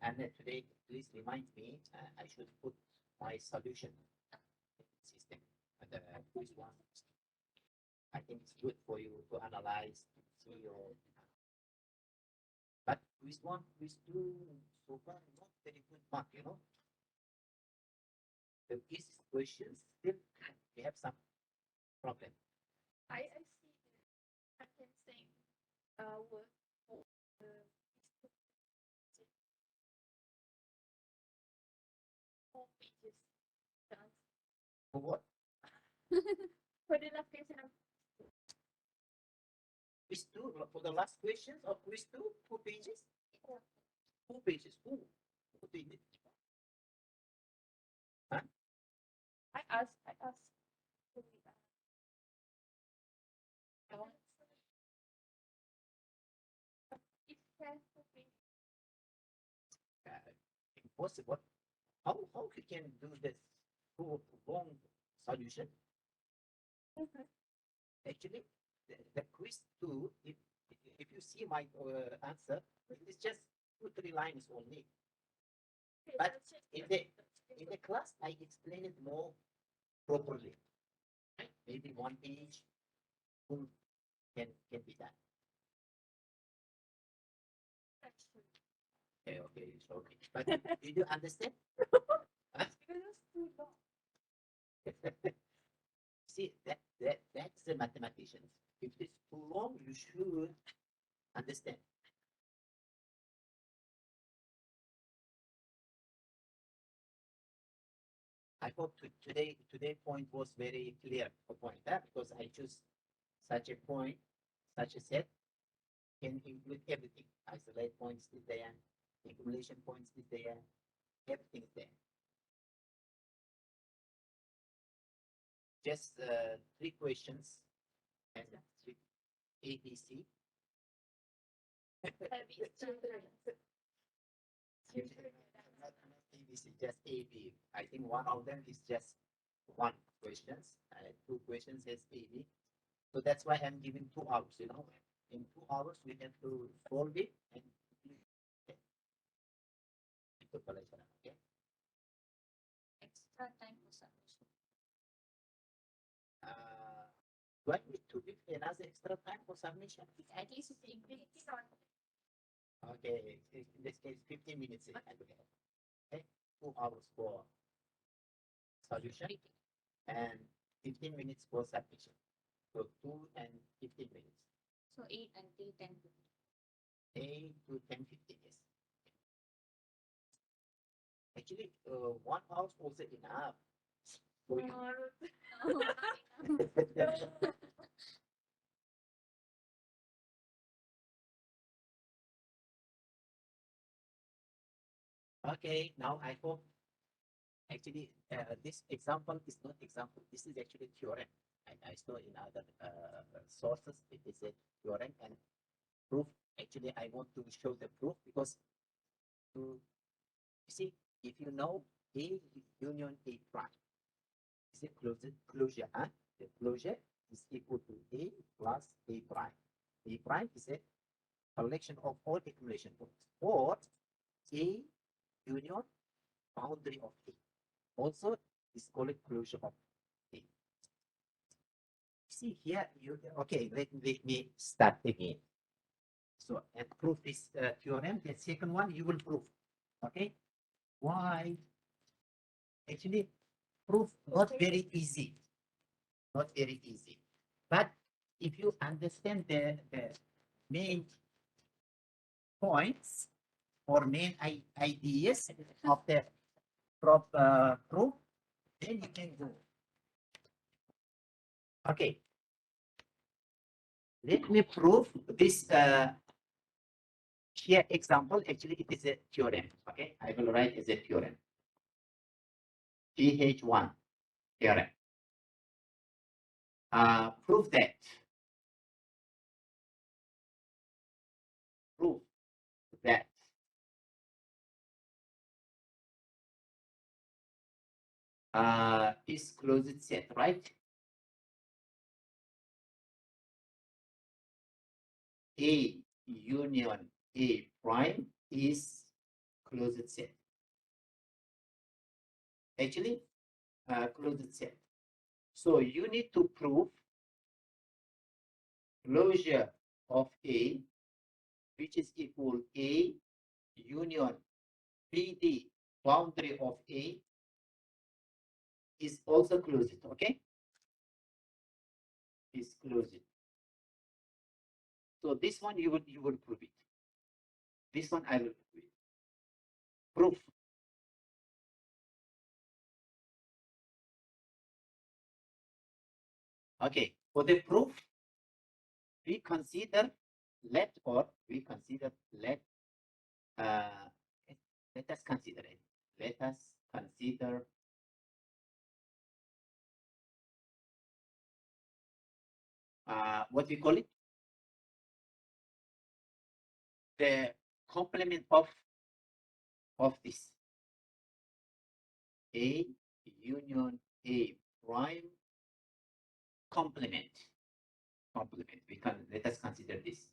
And then today, please remind me, I should put my solution system and quiz one. I think it's good for you to analyze, see your. But quiz one, quiz two, so far not very good mark, you know. The easy questions still we have some problem. I see I can say word for the 4 pages done. For what? For the last question of Quiz two for the last questions of quiz two, 2 pages. 2 pages. Who did it? Huh? I asked to be, I want it has to be Impossible. How you can do this wrong solution? Actually, the quiz 2, if you see my answer, it's just 2-3 lines only. Okay, But let's check in the- the class, I explain it more properly. Right? Maybe 1 page can be done. section. Okay, okay, it's okay. But did you understand? Because it's too long. See, that's the mathematicians. If it's too long, you should understand. I hope today point was very clear point, because I choose such a point, such a set can include everything. Isolate points is there, accumulation points is there, everything is there. Just 3 questions and 3 ABC. Heavy children. Not ABC, just AB. I think one of them is just 1 questions, 2 questions is AB. So that's why I'm giving 2 hours. In 2 hours we have to solve it and okay. Extra time for submission. Do I need to give another extra time for submission? At least 15 minutes. Okay, in this case, 15 minutes. Okay, 2 hours for solution and 15 minutes for submission. So 2 and 15 minutes. So 8 until 10. 8 to 10:15, yes. Actually, 1 hour also enough. So okay, now I hope actually this example is not example. This is actually theorem. I saw in other sources it is a theorem and proof. Actually, I want to show the proof because you see, if you know A union A prime is a closure, huh? The closure is equal to A plus A prime. A prime is a collection of all accumulation points, or A union boundary of A. Also, is called closure of A. See here, okay, let me start again. So, and prove this theorem. The second one you will prove. Okay, why? Actually, proof not very easy, not very easy. But if you understand the main points or main ideas of the proof, then you can go. Okay, let me prove this here example. Actually, it is a theorem. Okay, I will write as a theorem. GH1 theorem. Prove that. Prove that is closed set, right? A union A prime is closed set. Actually, closed set. So you need to prove closure of A, which is equal A union BD boundary of A is also closed. Okay, is closed. So this one you will prove it. This one I will prove it. Proof. Okay, for the proof, we consider let uh, let us consider it. Let us consider what we call it, the complement of this A union A prime complement. complement. We can let us consider this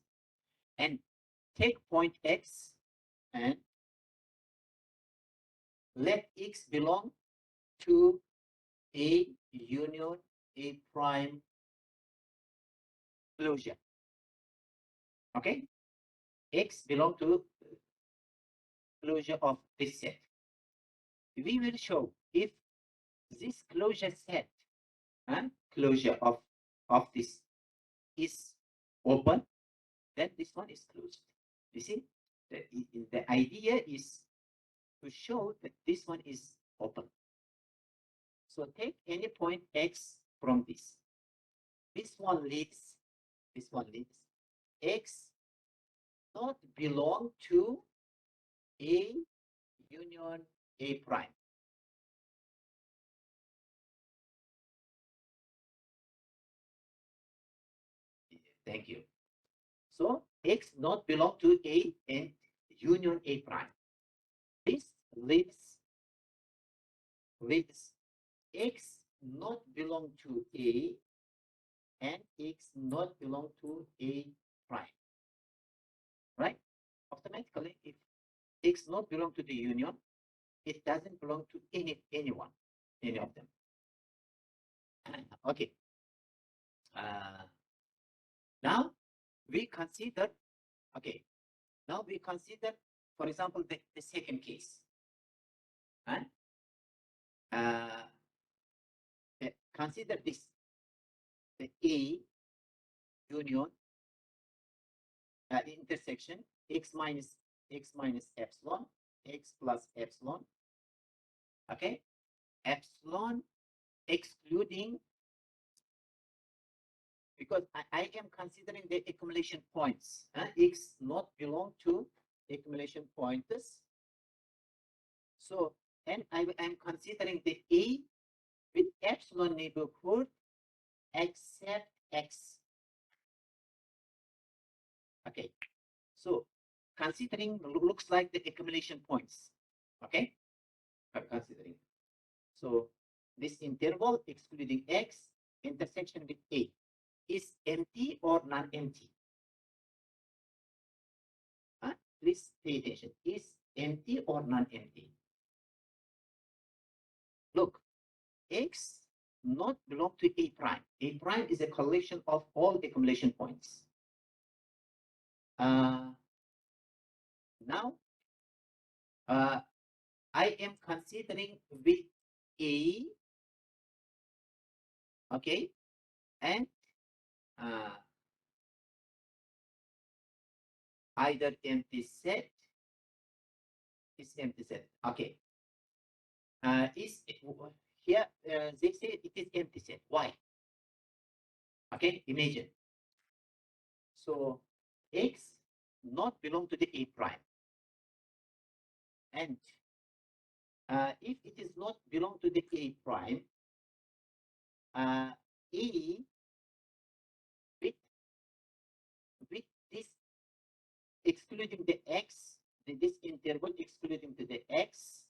and take point X and let X belong to A union A prime closure. Okay, X belong to closure of this set. We will show if this closure set and closure of this is open, then this one is closed. You see, the idea is to show that this one is open. So take any point X from this. This one leads X not belong to A union A prime. Thank you. So X not belong to A and union A prime. This leaves X not belong to A and X not belong to A prime. Right? Automatically, if X not belong to the union, it doesn't belong to any of them. Okay. Now we consider, for example, the second case. And consider this, the A union intersection X minus epsilon, X plus epsilon. Okay, epsilon excluding, because I am considering the accumulation points. X not belong to accumulation points. So, and I am considering the A with epsilon neighborhood except X. Okay, so considering looks like the accumulation points. Okay, considering. So this interval excluding X intersection with A is empty or non-empty? Please pay attention. Is empty or non-empty? Look, X not belong to A prime. A prime is a collection of all accumulation points. Now, I am considering with A, okay, and either empty set is empty set. Okay. Is here they say it is empty set. Why? Okay, imagine. So X not belong to the A prime. And if it is not belong to the A prime, A with this excluding the X, this interval excluding to the X,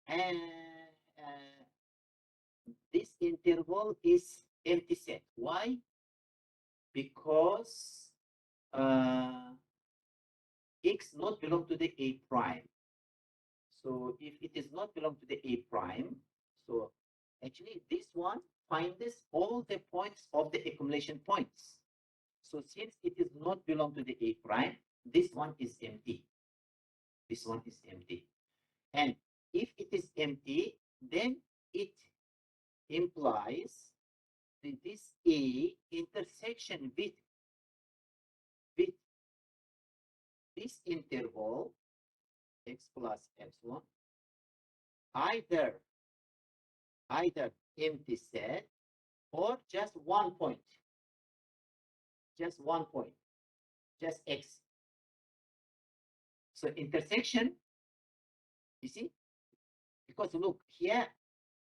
and this interval is empty set. Why? Because X not belong to the A prime. So if it is not belong to the A prime, so actually this one finds all the points of the accumulation points. So since it is not belong to the A prime, this one is empty. This one is empty. And if it is empty, then it implies that this A intersection with this interval X plus epsilon either empty set or just 1 point, just X. So intersection, you see, because look here,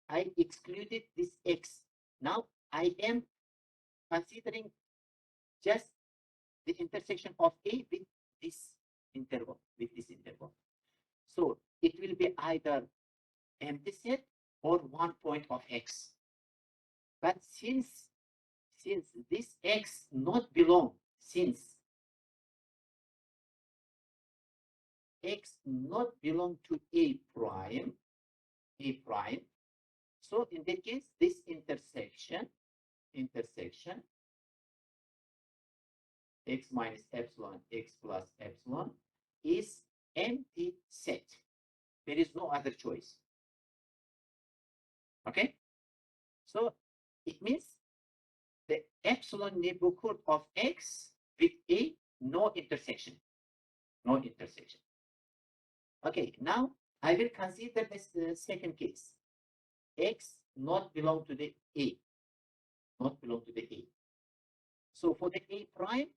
I excluded this X. Now I am considering just the intersection of A with this interval, So it will be either empty set or 1 point of X. But since since this X not belong, since X not belong to A prime, so in that case, this intersection X minus epsilon, X plus epsilon is empty set. There is no other choice. Okay? So it means the epsilon neighborhood of X with A, no intersection. No intersection. Okay, now I will consider this second case. X not belong to the A. Not belong to the A. So for the A prime,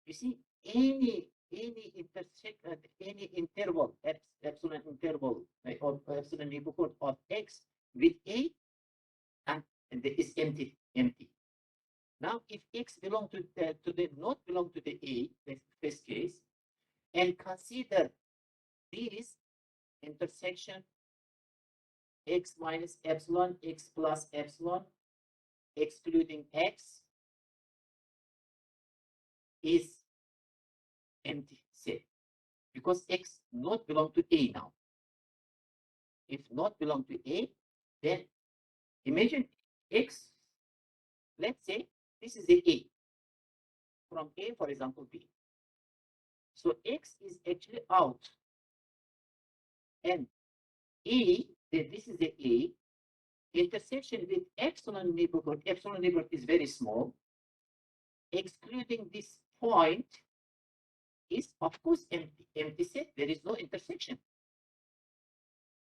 you see any intersection, any interval, epsilon interval, right, or epsilon neighborhood of X with A, and is empty. Now, if X belong to the not belong to the A, the first case, and consider this intersection X minus epsilon, X plus epsilon, excluding X, is empty set because X not belong to A now. If not belong to A, then imagine X, let's say this is the A. From A, for example, B. So X is actually out. And A, this is the A, intersection with epsilon neighborhood is very small. Excluding this point is, of course, empty set. There is no intersection.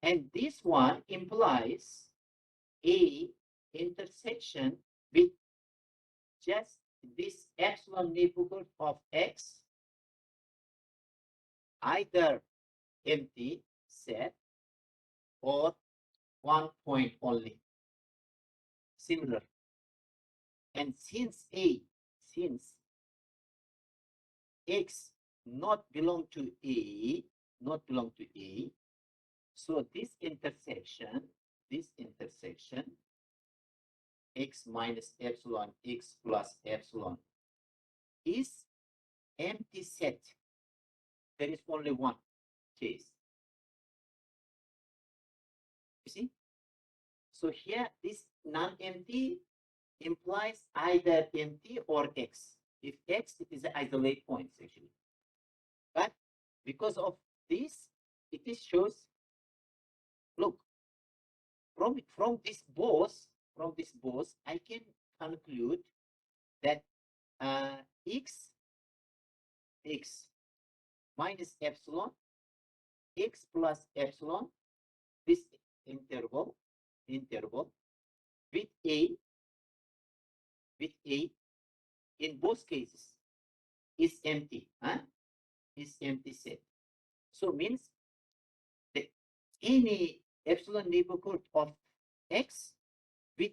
And this one implies A intersection with just this epsilon neighborhood of X, either empty set or one point only. Similar. And since X not belong to A, so this intersection, X minus epsilon, X plus epsilon, is empty set. There is only one case. You see? So here, this non-empty implies either empty or X. If X, it is an isolate point, actually. But because of this, it shows, look, from this both, I can conclude that X minus epsilon, X plus epsilon, this interval with A in both cases is empty, is empty set. So means that any epsilon neighborhood of X with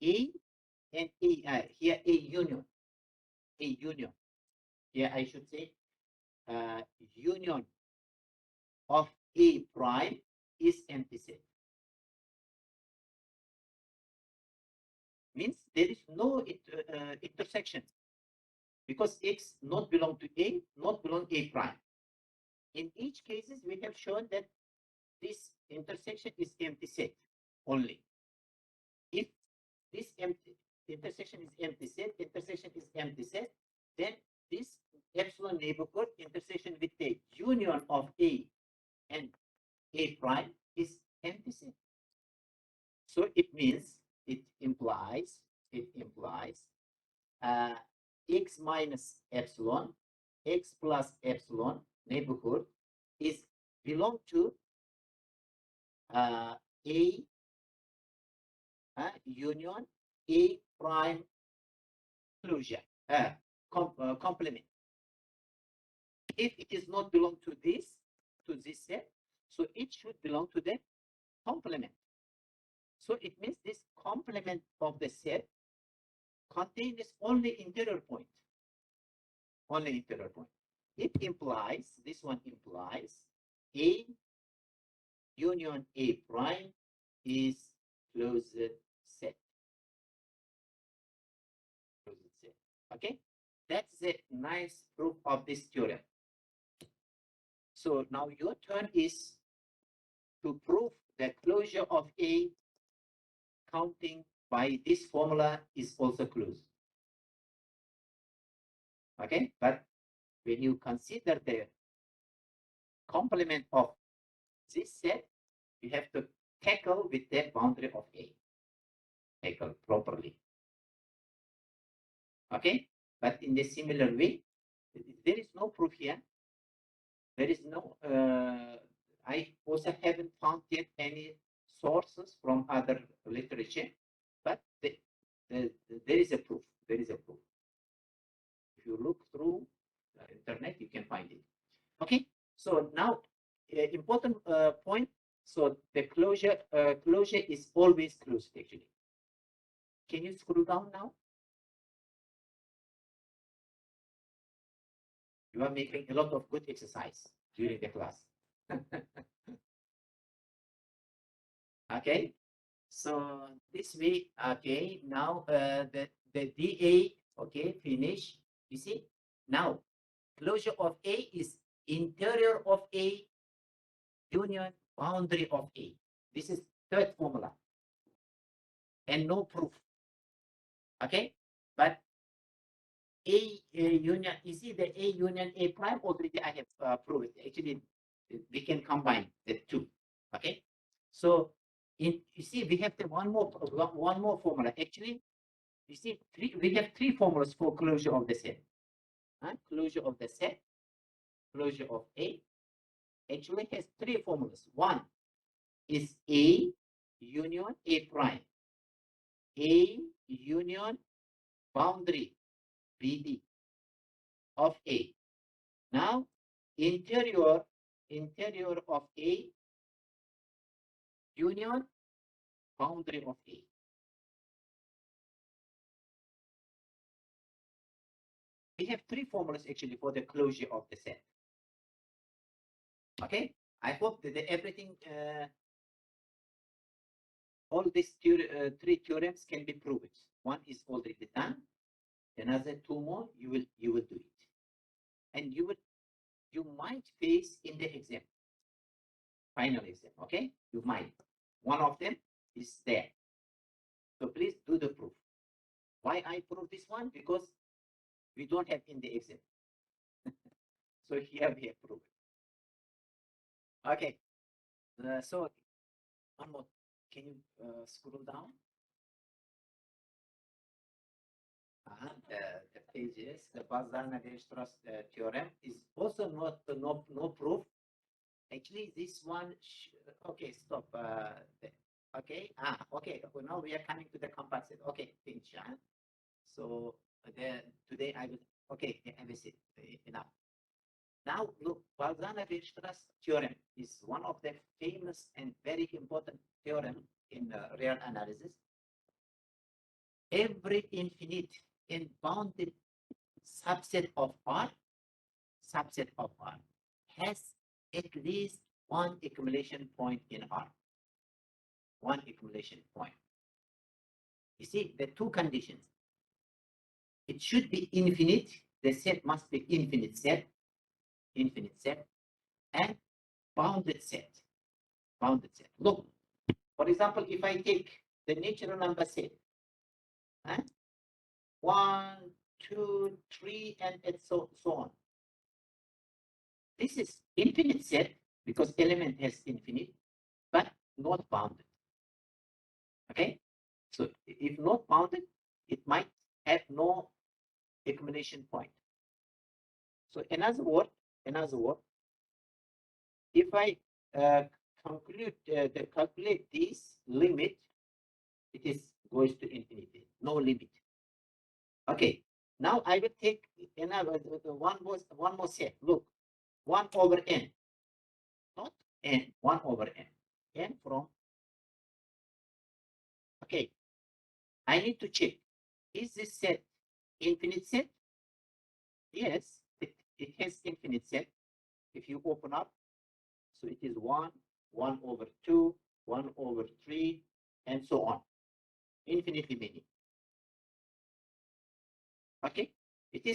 A and A, here A union, here I should say union of A prime is empty set. Means there is no intersection because X not belong to A, not belong A prime. In each cases, we have shown that this intersection is empty set only. If this intersection is empty set, then this epsilon neighborhood intersection with the union of A and A prime is empty set. So it means, it implies X minus epsilon, X plus epsilon neighborhood is belong to A union A prime closure, complement. If it is not belong to this set, so it should belong to the complement. So it means this complement of the set contains only interior point. It implies, this one implies A union A prime is closed set. Okay, that's the nice proof of this theorem. So now your turn is to prove the closure of A counting by this formula is also closed. Okay, but when you consider the complement of this set, you have to tackle with the boundary of A. Tackle properly. Okay, but in the similar way, there is no proof here. There is no, I also haven't found yet any sources from other literature, but there is a proof. There is a proof. If you look through the internet, you can find it. Okay, so now important point. So the closure is always closed actually. Can you scroll down now? You are making a lot of good exercise during the class. Okay, so this way, okay, now the DA, okay, finish. You see, now closure of A is interior of A union boundary of A. This is third formula and no proof. Okay, but A union, you see the A union A prime already I have proved. Actually, we can combine the two. Okay, so you see we have the one more formula. Actually, you see we have three formulas for closure of the set. Closure of the set, closure of A actually has three formulas. One is A union A prime. A union boundary BD of A. Now, interior of A union boundary of A. We have three formulas actually for the closure of the set. Okay, I hope that everything, all these three theorems can be proved. One is already done. Another two more, you will do it, and you might face in the exam, final exam. Okay, you might. One of them is there. So please do the proof. Why I prove this one? Because we don't have in the exam. So here we have proven. Okay. So one more. Can you scroll down? The pages. The Bazar-Navier-Strauss theorem is also not no proof. Actually, this one. Okay, stop. Okay. Okay. So now we are coming to the composite. Okay, finish. So today I will. Okay, I will see enough. Now look, Balzano-Weierstrass theorem is one of the famous and very important theorem in real analysis. Every infinite and bounded subset of R has at least one accumulation point in R. One accumulation point. You see the two conditions. It should be infinite. The set must be infinite set, and bounded set. Look, for example, if I take the natural number set, 1, 2, 3, and so on. This is infinite set because element has infinite, but not bounded. Okay, so if not bounded, it might have no accumulation point. So another word, if I calculate this limit, it is goes to infinity, no limit. Okay, now I will take another one more set. Look, 1 over n, not n, 1 over n from. Okay, I need to check, is this set infinite set? Yes, it has infinite set. If you open up, so it is 1 over 2, 1 over 3, and so on, infinitely many. Okay, it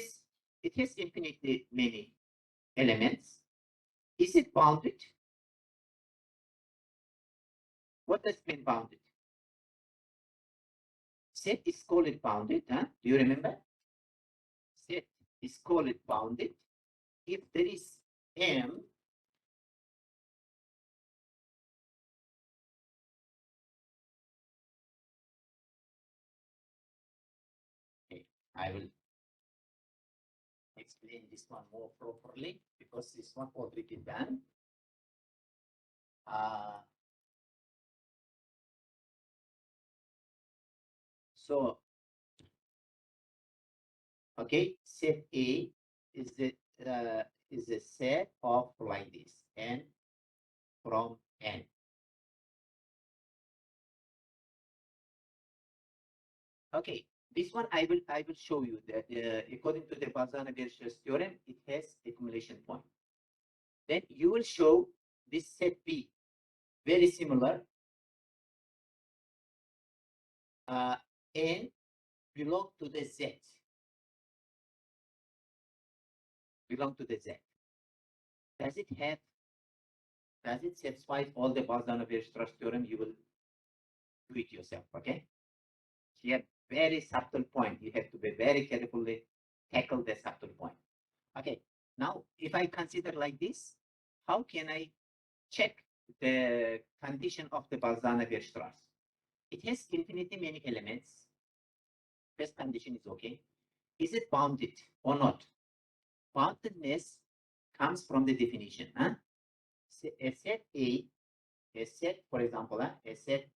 has infinitely many elements. Is it bounded? What does mean bounded? Set is called bounded, huh? Do you remember? Set is called bounded if there is M okay, I will explain this one more properly because this one already done. So okay, set A is a set of like this N from N. Okay, this one I will show you that according to the Balzano-Berzelius theorem, it has accumulation point. Then you will show this set B very similar. N belong to the Z. Belong to the Z. Does it satisfy all the Balzano-Berzelius theorem? You will do it yourself, okay? Here, very subtle point. You have to be very carefully tackle the subtle point. Okay, now if I consider like this, how can I check the condition of the Balzano-Berzelius? It has infinitely many elements. First condition is okay. Is it bounded or not? Boundedness comes from the definition. Huh? A set A, a set, for example, a set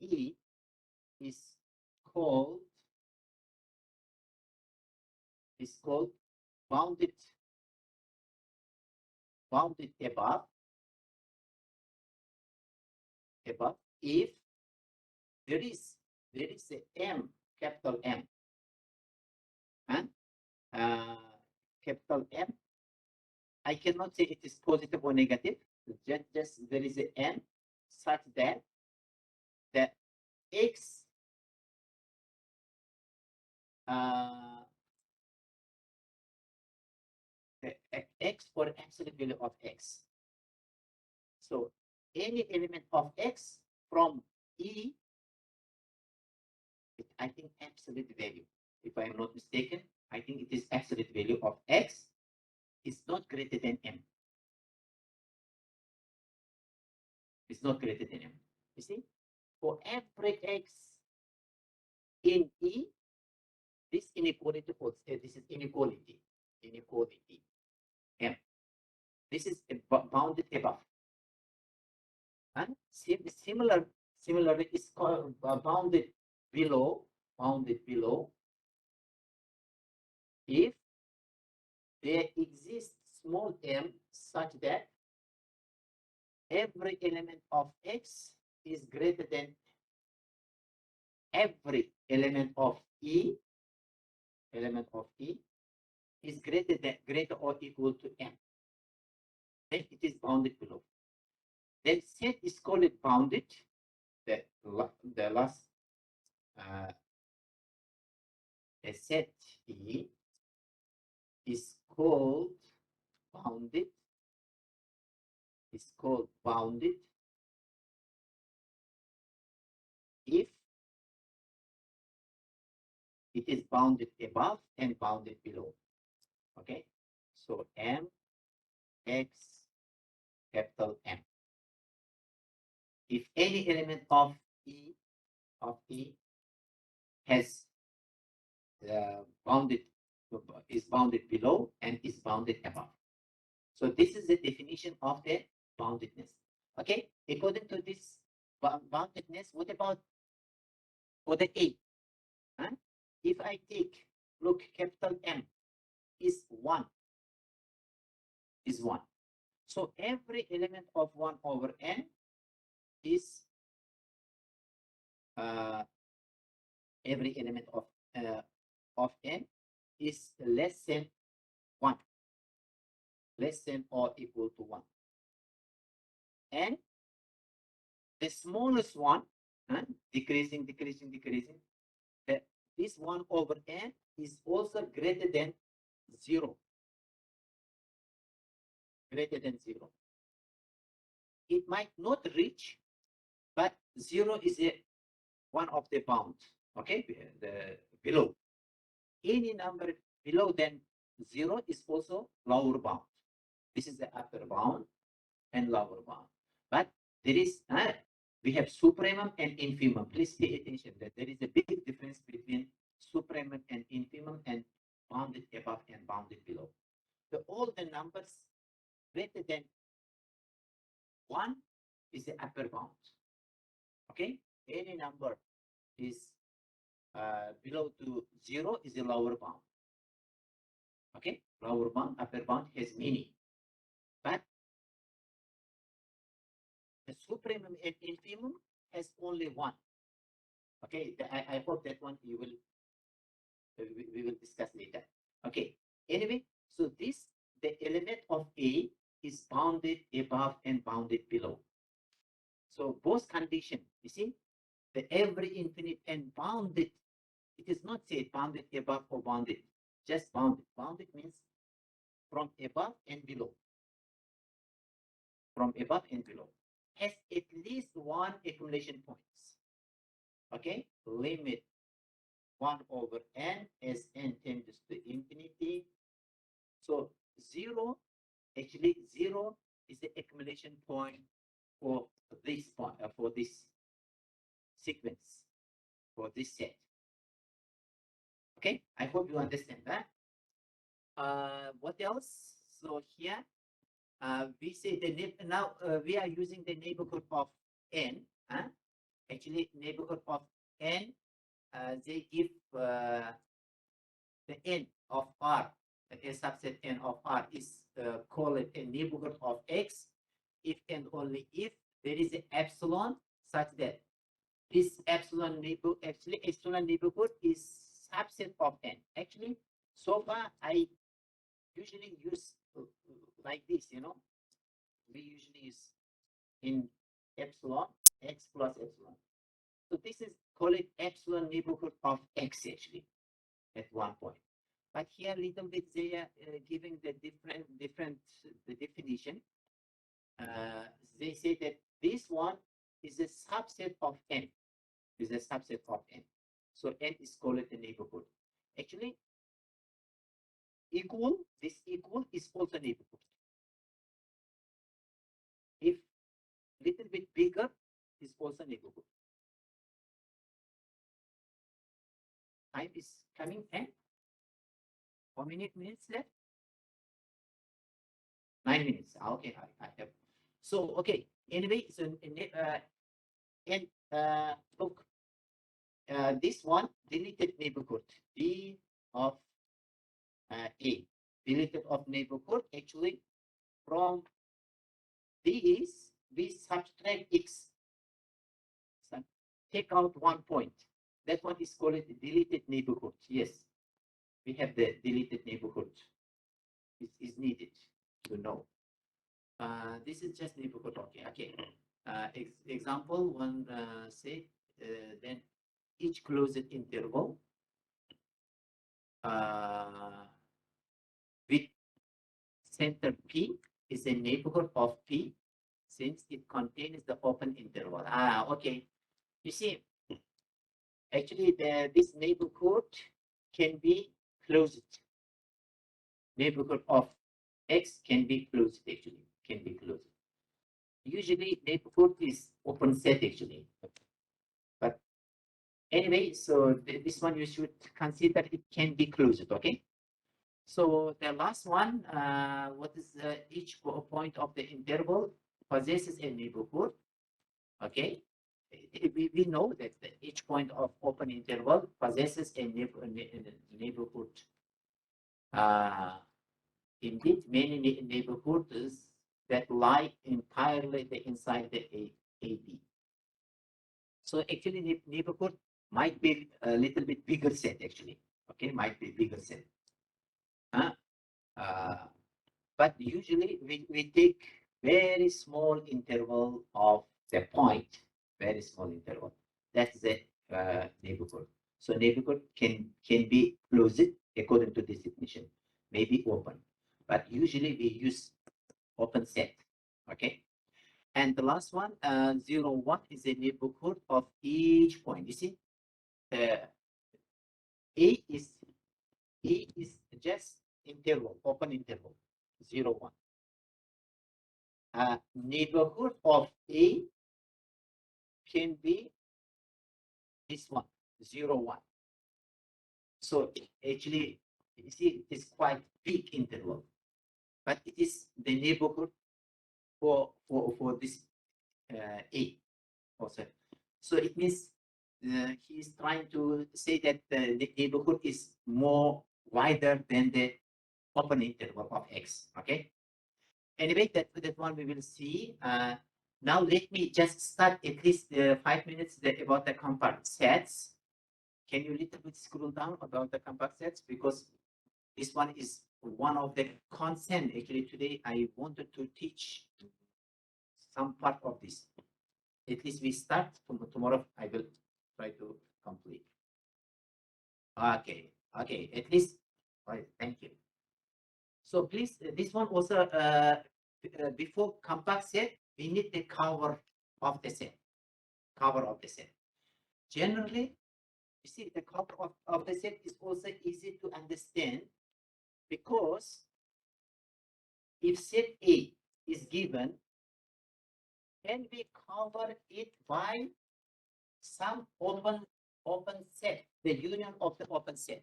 E is called bounded above if there is a M, capital M, and capital M. I cannot say it is positive or negative. Just there is a M such that the X X for absolute value of X. So any element of X from E, I think absolute value. If I am not mistaken, I think it is absolute value of X is not greater than M. It's not greater than M. You see, for every X in E, this inequality holds. This is inequality. Inequality. M. This is bounded above. And similarly, is called bounded below. Bounded below. If there exists small m such that every element of X is greater than every element of E. Element of E is greater or equal to M. Then it is bounded below. Then set is called bounded. The last a set E is called bounded. Is called bounded if it is bounded above and bounded below. Okay, so M X capital M. If any element of E has is bounded below and is bounded above. So this is the definition of the boundedness. Okay, according to this boundedness, what about for the A? Huh? If I take, look, capital M is 1. Is 1. So every element of 1 over n is every element of n is less than 1, less than or equal to 1. And the smallest one, decreasing, this 1 over n is also greater than 0. Greater than 0. It might not reach, but 0 is one of the bounds. Okay, the below. Any number below than 0 is also lower bound. This is the upper bound and lower bound. But there is we have supremum and infimum. Please pay attention that there is a big difference between supremum and infimum and bounded above and bounded below. So all the numbers greater than 1 is the upper bound. Okay, any number is below to 0 is the lower bound. Okay, lower bound, upper bound has many, but the supremum and infimum has only 1. Okay, I hope that one you will we will discuss later. Okay, anyway, so this the element of A is bounded above and bounded below. So both condition, you see, the every infinite and bounded, it is not said bounded above or bounded, just bounded. Bounded means from above and below. From above and below has at least one accumulation points. Okay, limit 1 over n as n tends to infinity. So 0, actually 0 is the accumulation point for this point, for this sequence, for this set. Okay, I hope you understand that. What else? So here we say the now we are using the neighborhood of n. Actually, neighborhood of n, they give the n of r, a subset n of r is called a neighborhood of x if and only if there is an epsilon such that this epsilon neighborhood, actually epsilon neighborhood is subset of n. Actually, so far I usually use like this, you know, we usually use in epsilon, x plus epsilon. So this is called epsilon neighborhood of x actually at one point. But here a little bit they are giving the different the definition. They say that this one is a subset of n. Is a subset of n. So n is called the neighborhood. Actually, equal, this equal is also neighborhood. If little bit bigger is also neighborhood. Time is coming and how many minutes left? 9 minutes. Okay, I have. So okay. Anyway, so and look, this one deleted neighborhood B of A deleted of neighborhood actually from these we subtract x. So take out 1 point. That one is called the deleted neighborhood. Yes, we have the deleted neighborhood. It is needed to know. This is just neighborhood. Okay. Example one say then each closed interval with center P is a neighborhood of P since it contains the open interval. Okay. You see, actually this neighborhood can be closed. Neighborhood of X can be closed actually, can be closed. Usually neighborhood is open set actually. But anyway, so this one you should consider it can be closed, okay? So the last one, what is each point of the interval possesses a neighborhood, okay? We know that each point of open interval possesses a neighborhood. Indeed, many neighborhoods that lie entirely inside the AB. So actually, neighborhood might be a little bit bigger set actually. Okay, might be bigger set. But usually we take very small interval of the point, very small interval. That's the neighborhood. So neighborhood can be closed according to this definition, maybe open, but usually we use open set. Okay. And the last one, 0, 1 is a neighborhood of each point. You see, A is just interval, open interval, 0, 1. Neighborhood of A can be this one, 0, 1. So actually, you see, it is quite big interval, but it is the neighborhood for this A also. So it means he is trying to say that the neighborhood is more wider than the open interval of X. Okay. Anyway, that one we will see. Now let me just start at least 5 minutes about the compact sets. Can you little bit scroll down about the compact sets, because this one is one of the content. Actually, today I wanted to teach some part of this. At least we start. Tomorrow I will try to complete. Okay, okay. At least, right. Thank you. So please, this one also before compact set, we need the cover of the set. Cover of the set. Generally, you see the cover of the set is also easy to understand, because if set A is given, then we cover it by some open set, the union of the open set.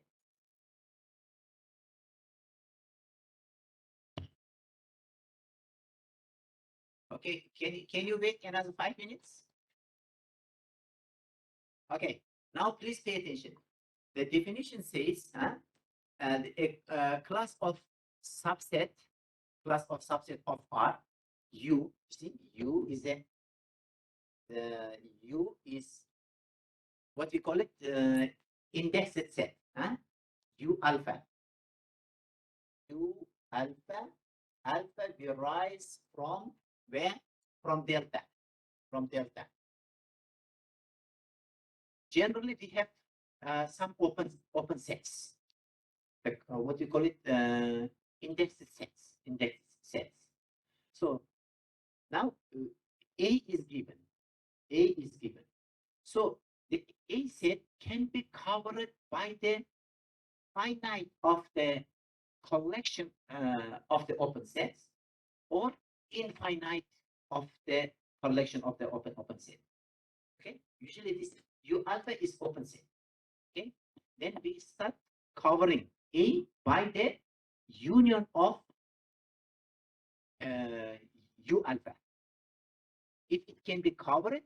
Okay, can you wait another 5 minutes? Okay, now please pay attention. The definition says a class of subset of R. U, see, U is what we call it, indexed set. U alpha. U alpha. Alpha derives from where? From delta. From delta. Generally, we have some open sets. Like, what we call it, indexed sets. Indexed sets. So now A is given. A is given. So the A set can be covered by the finite of the collection of the open sets, or infinite of the collection of the open set. Okay, usually this U alpha is open set. Okay, then we start covering A by the union of U alpha. If it can be covered,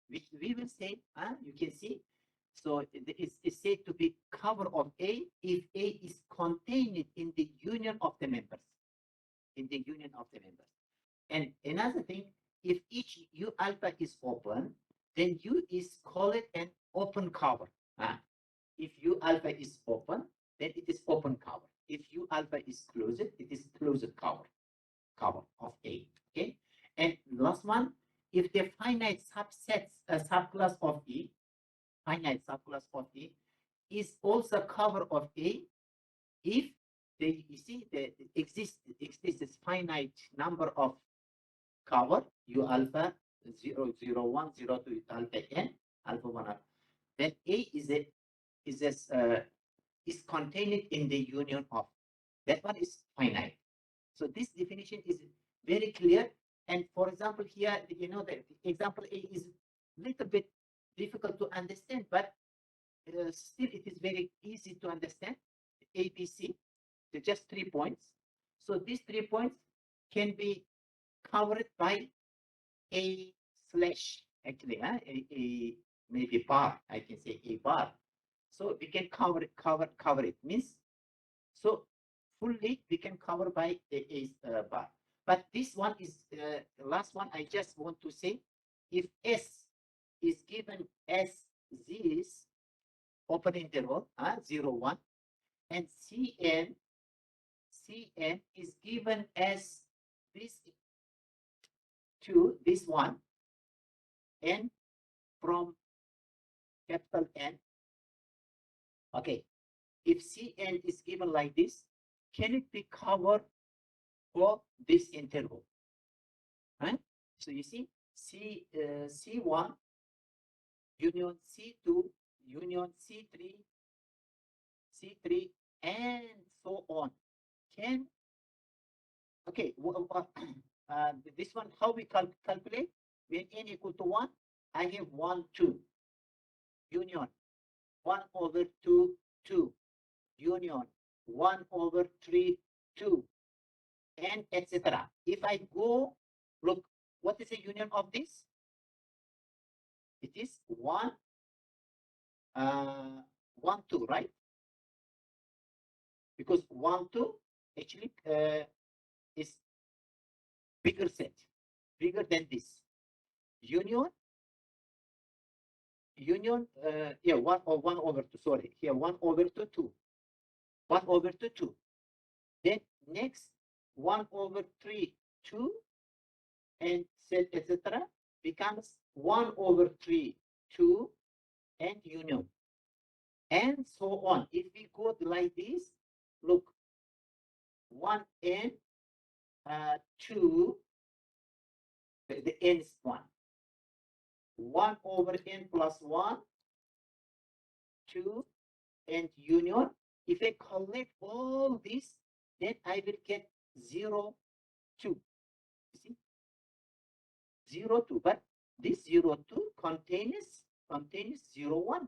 which we will say, you can see, so it's said to be cover of A if A is contained in the union of the members. In the union of the members. And another thing, if each U alpha is open, then U is called an open cover. If U alpha is open, then it is open cover. If U alpha is closed, it is closed cover of A. Okay. And last one, if the finite subsets, subclass of E, finite subclass of E is also cover of A, if you see the exists this finite number of cover U alpha 0, 0, 1, 0, 2 alpha n, alpha 1 alpha, then A is contained in the union of. That one is finite. So this definition is very clear. And for example, here, you know, the example A is a little bit difficult to understand, but still it is very easy to understand. A, B, C, they're just 3 points. So these 3 points can be covered by A slash, actually, a maybe bar, I can say A bar. So we can cover it, means, so fully we can cover by A bar. But this one is the last one. I just want to say, if S is given as this open interval, 0, 1, and Cn is given as this 2, this one, n from capital N Okay, if Cn is given like this, can it be covered for this interval? Right? So you see, C1 union C2 union C3, and so on. Can, okay, this one, how we calculate? When n equal to 1, I have 1, 2, union 1 over 2, 2, union 1 over 3, 2, and etc. If I go, look, what is the union of this? It is 1, 1, 2, right? Because 1, 2 actually is bigger set, bigger than this. Union, yeah, 1 or 1 over 2, sorry, here 1 over 2, 2. 1 over 2, 2. Then next, 1 over 3, 2, and set, etc. becomes 1 over 3, 2, and union. And so on. If we go like this, look, 1 and 2, the n is 1. 1 over n plus 1, 2, and union. If I collect all this, then I will get 0, 2. You see? 0, 2. But this 0, 2 contains 0, 1.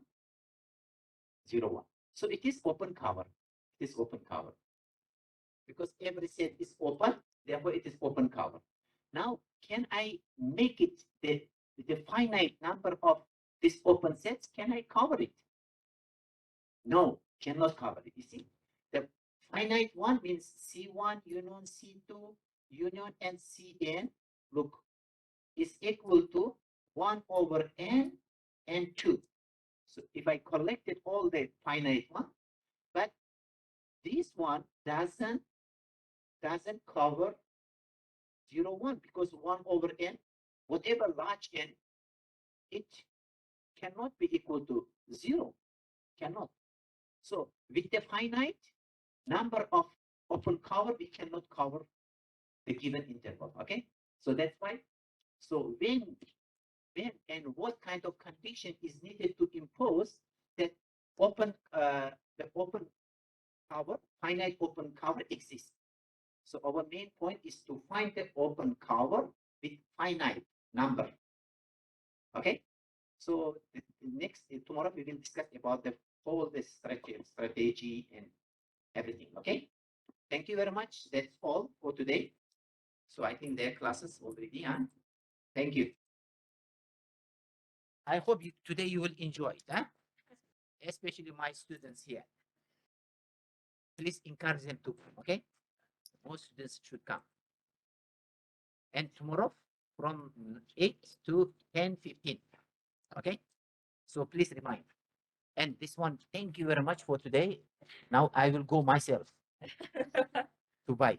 0, 1. So it is open cover. It is open cover. Because every set is open, therefore it is open cover. Now, can I make it the finite number of these open sets? Can I cover it? No, cannot cover it. You see, the finite one means C1 union C2 union and Cn, look, is equal to 1 over n and 2. So if I collected all the finite one, but this one doesn't cover 0, 1, because 1 over n, whatever large n, it cannot be equal to 0. Cannot. So with the finite number of open cover, we cannot cover the given interval. Okay. So that's why. So when and what kind of condition is needed to impose that open the open cover, finite open cover exists. So our main point is to find the open cover with finite number. Okay. So next tomorrow we will discuss about the whole this strategy and everything. Okay. Thank you very much. That's all for today. So I think their classes already on. Thank you. I hope today you will enjoy it, huh? Especially my students here. Please encourage them to come, okay? Most students should come. And tomorrow from 8 to 10:15, okay? So please remind. And this one, thank you very much for today. Now I will go myself to buy.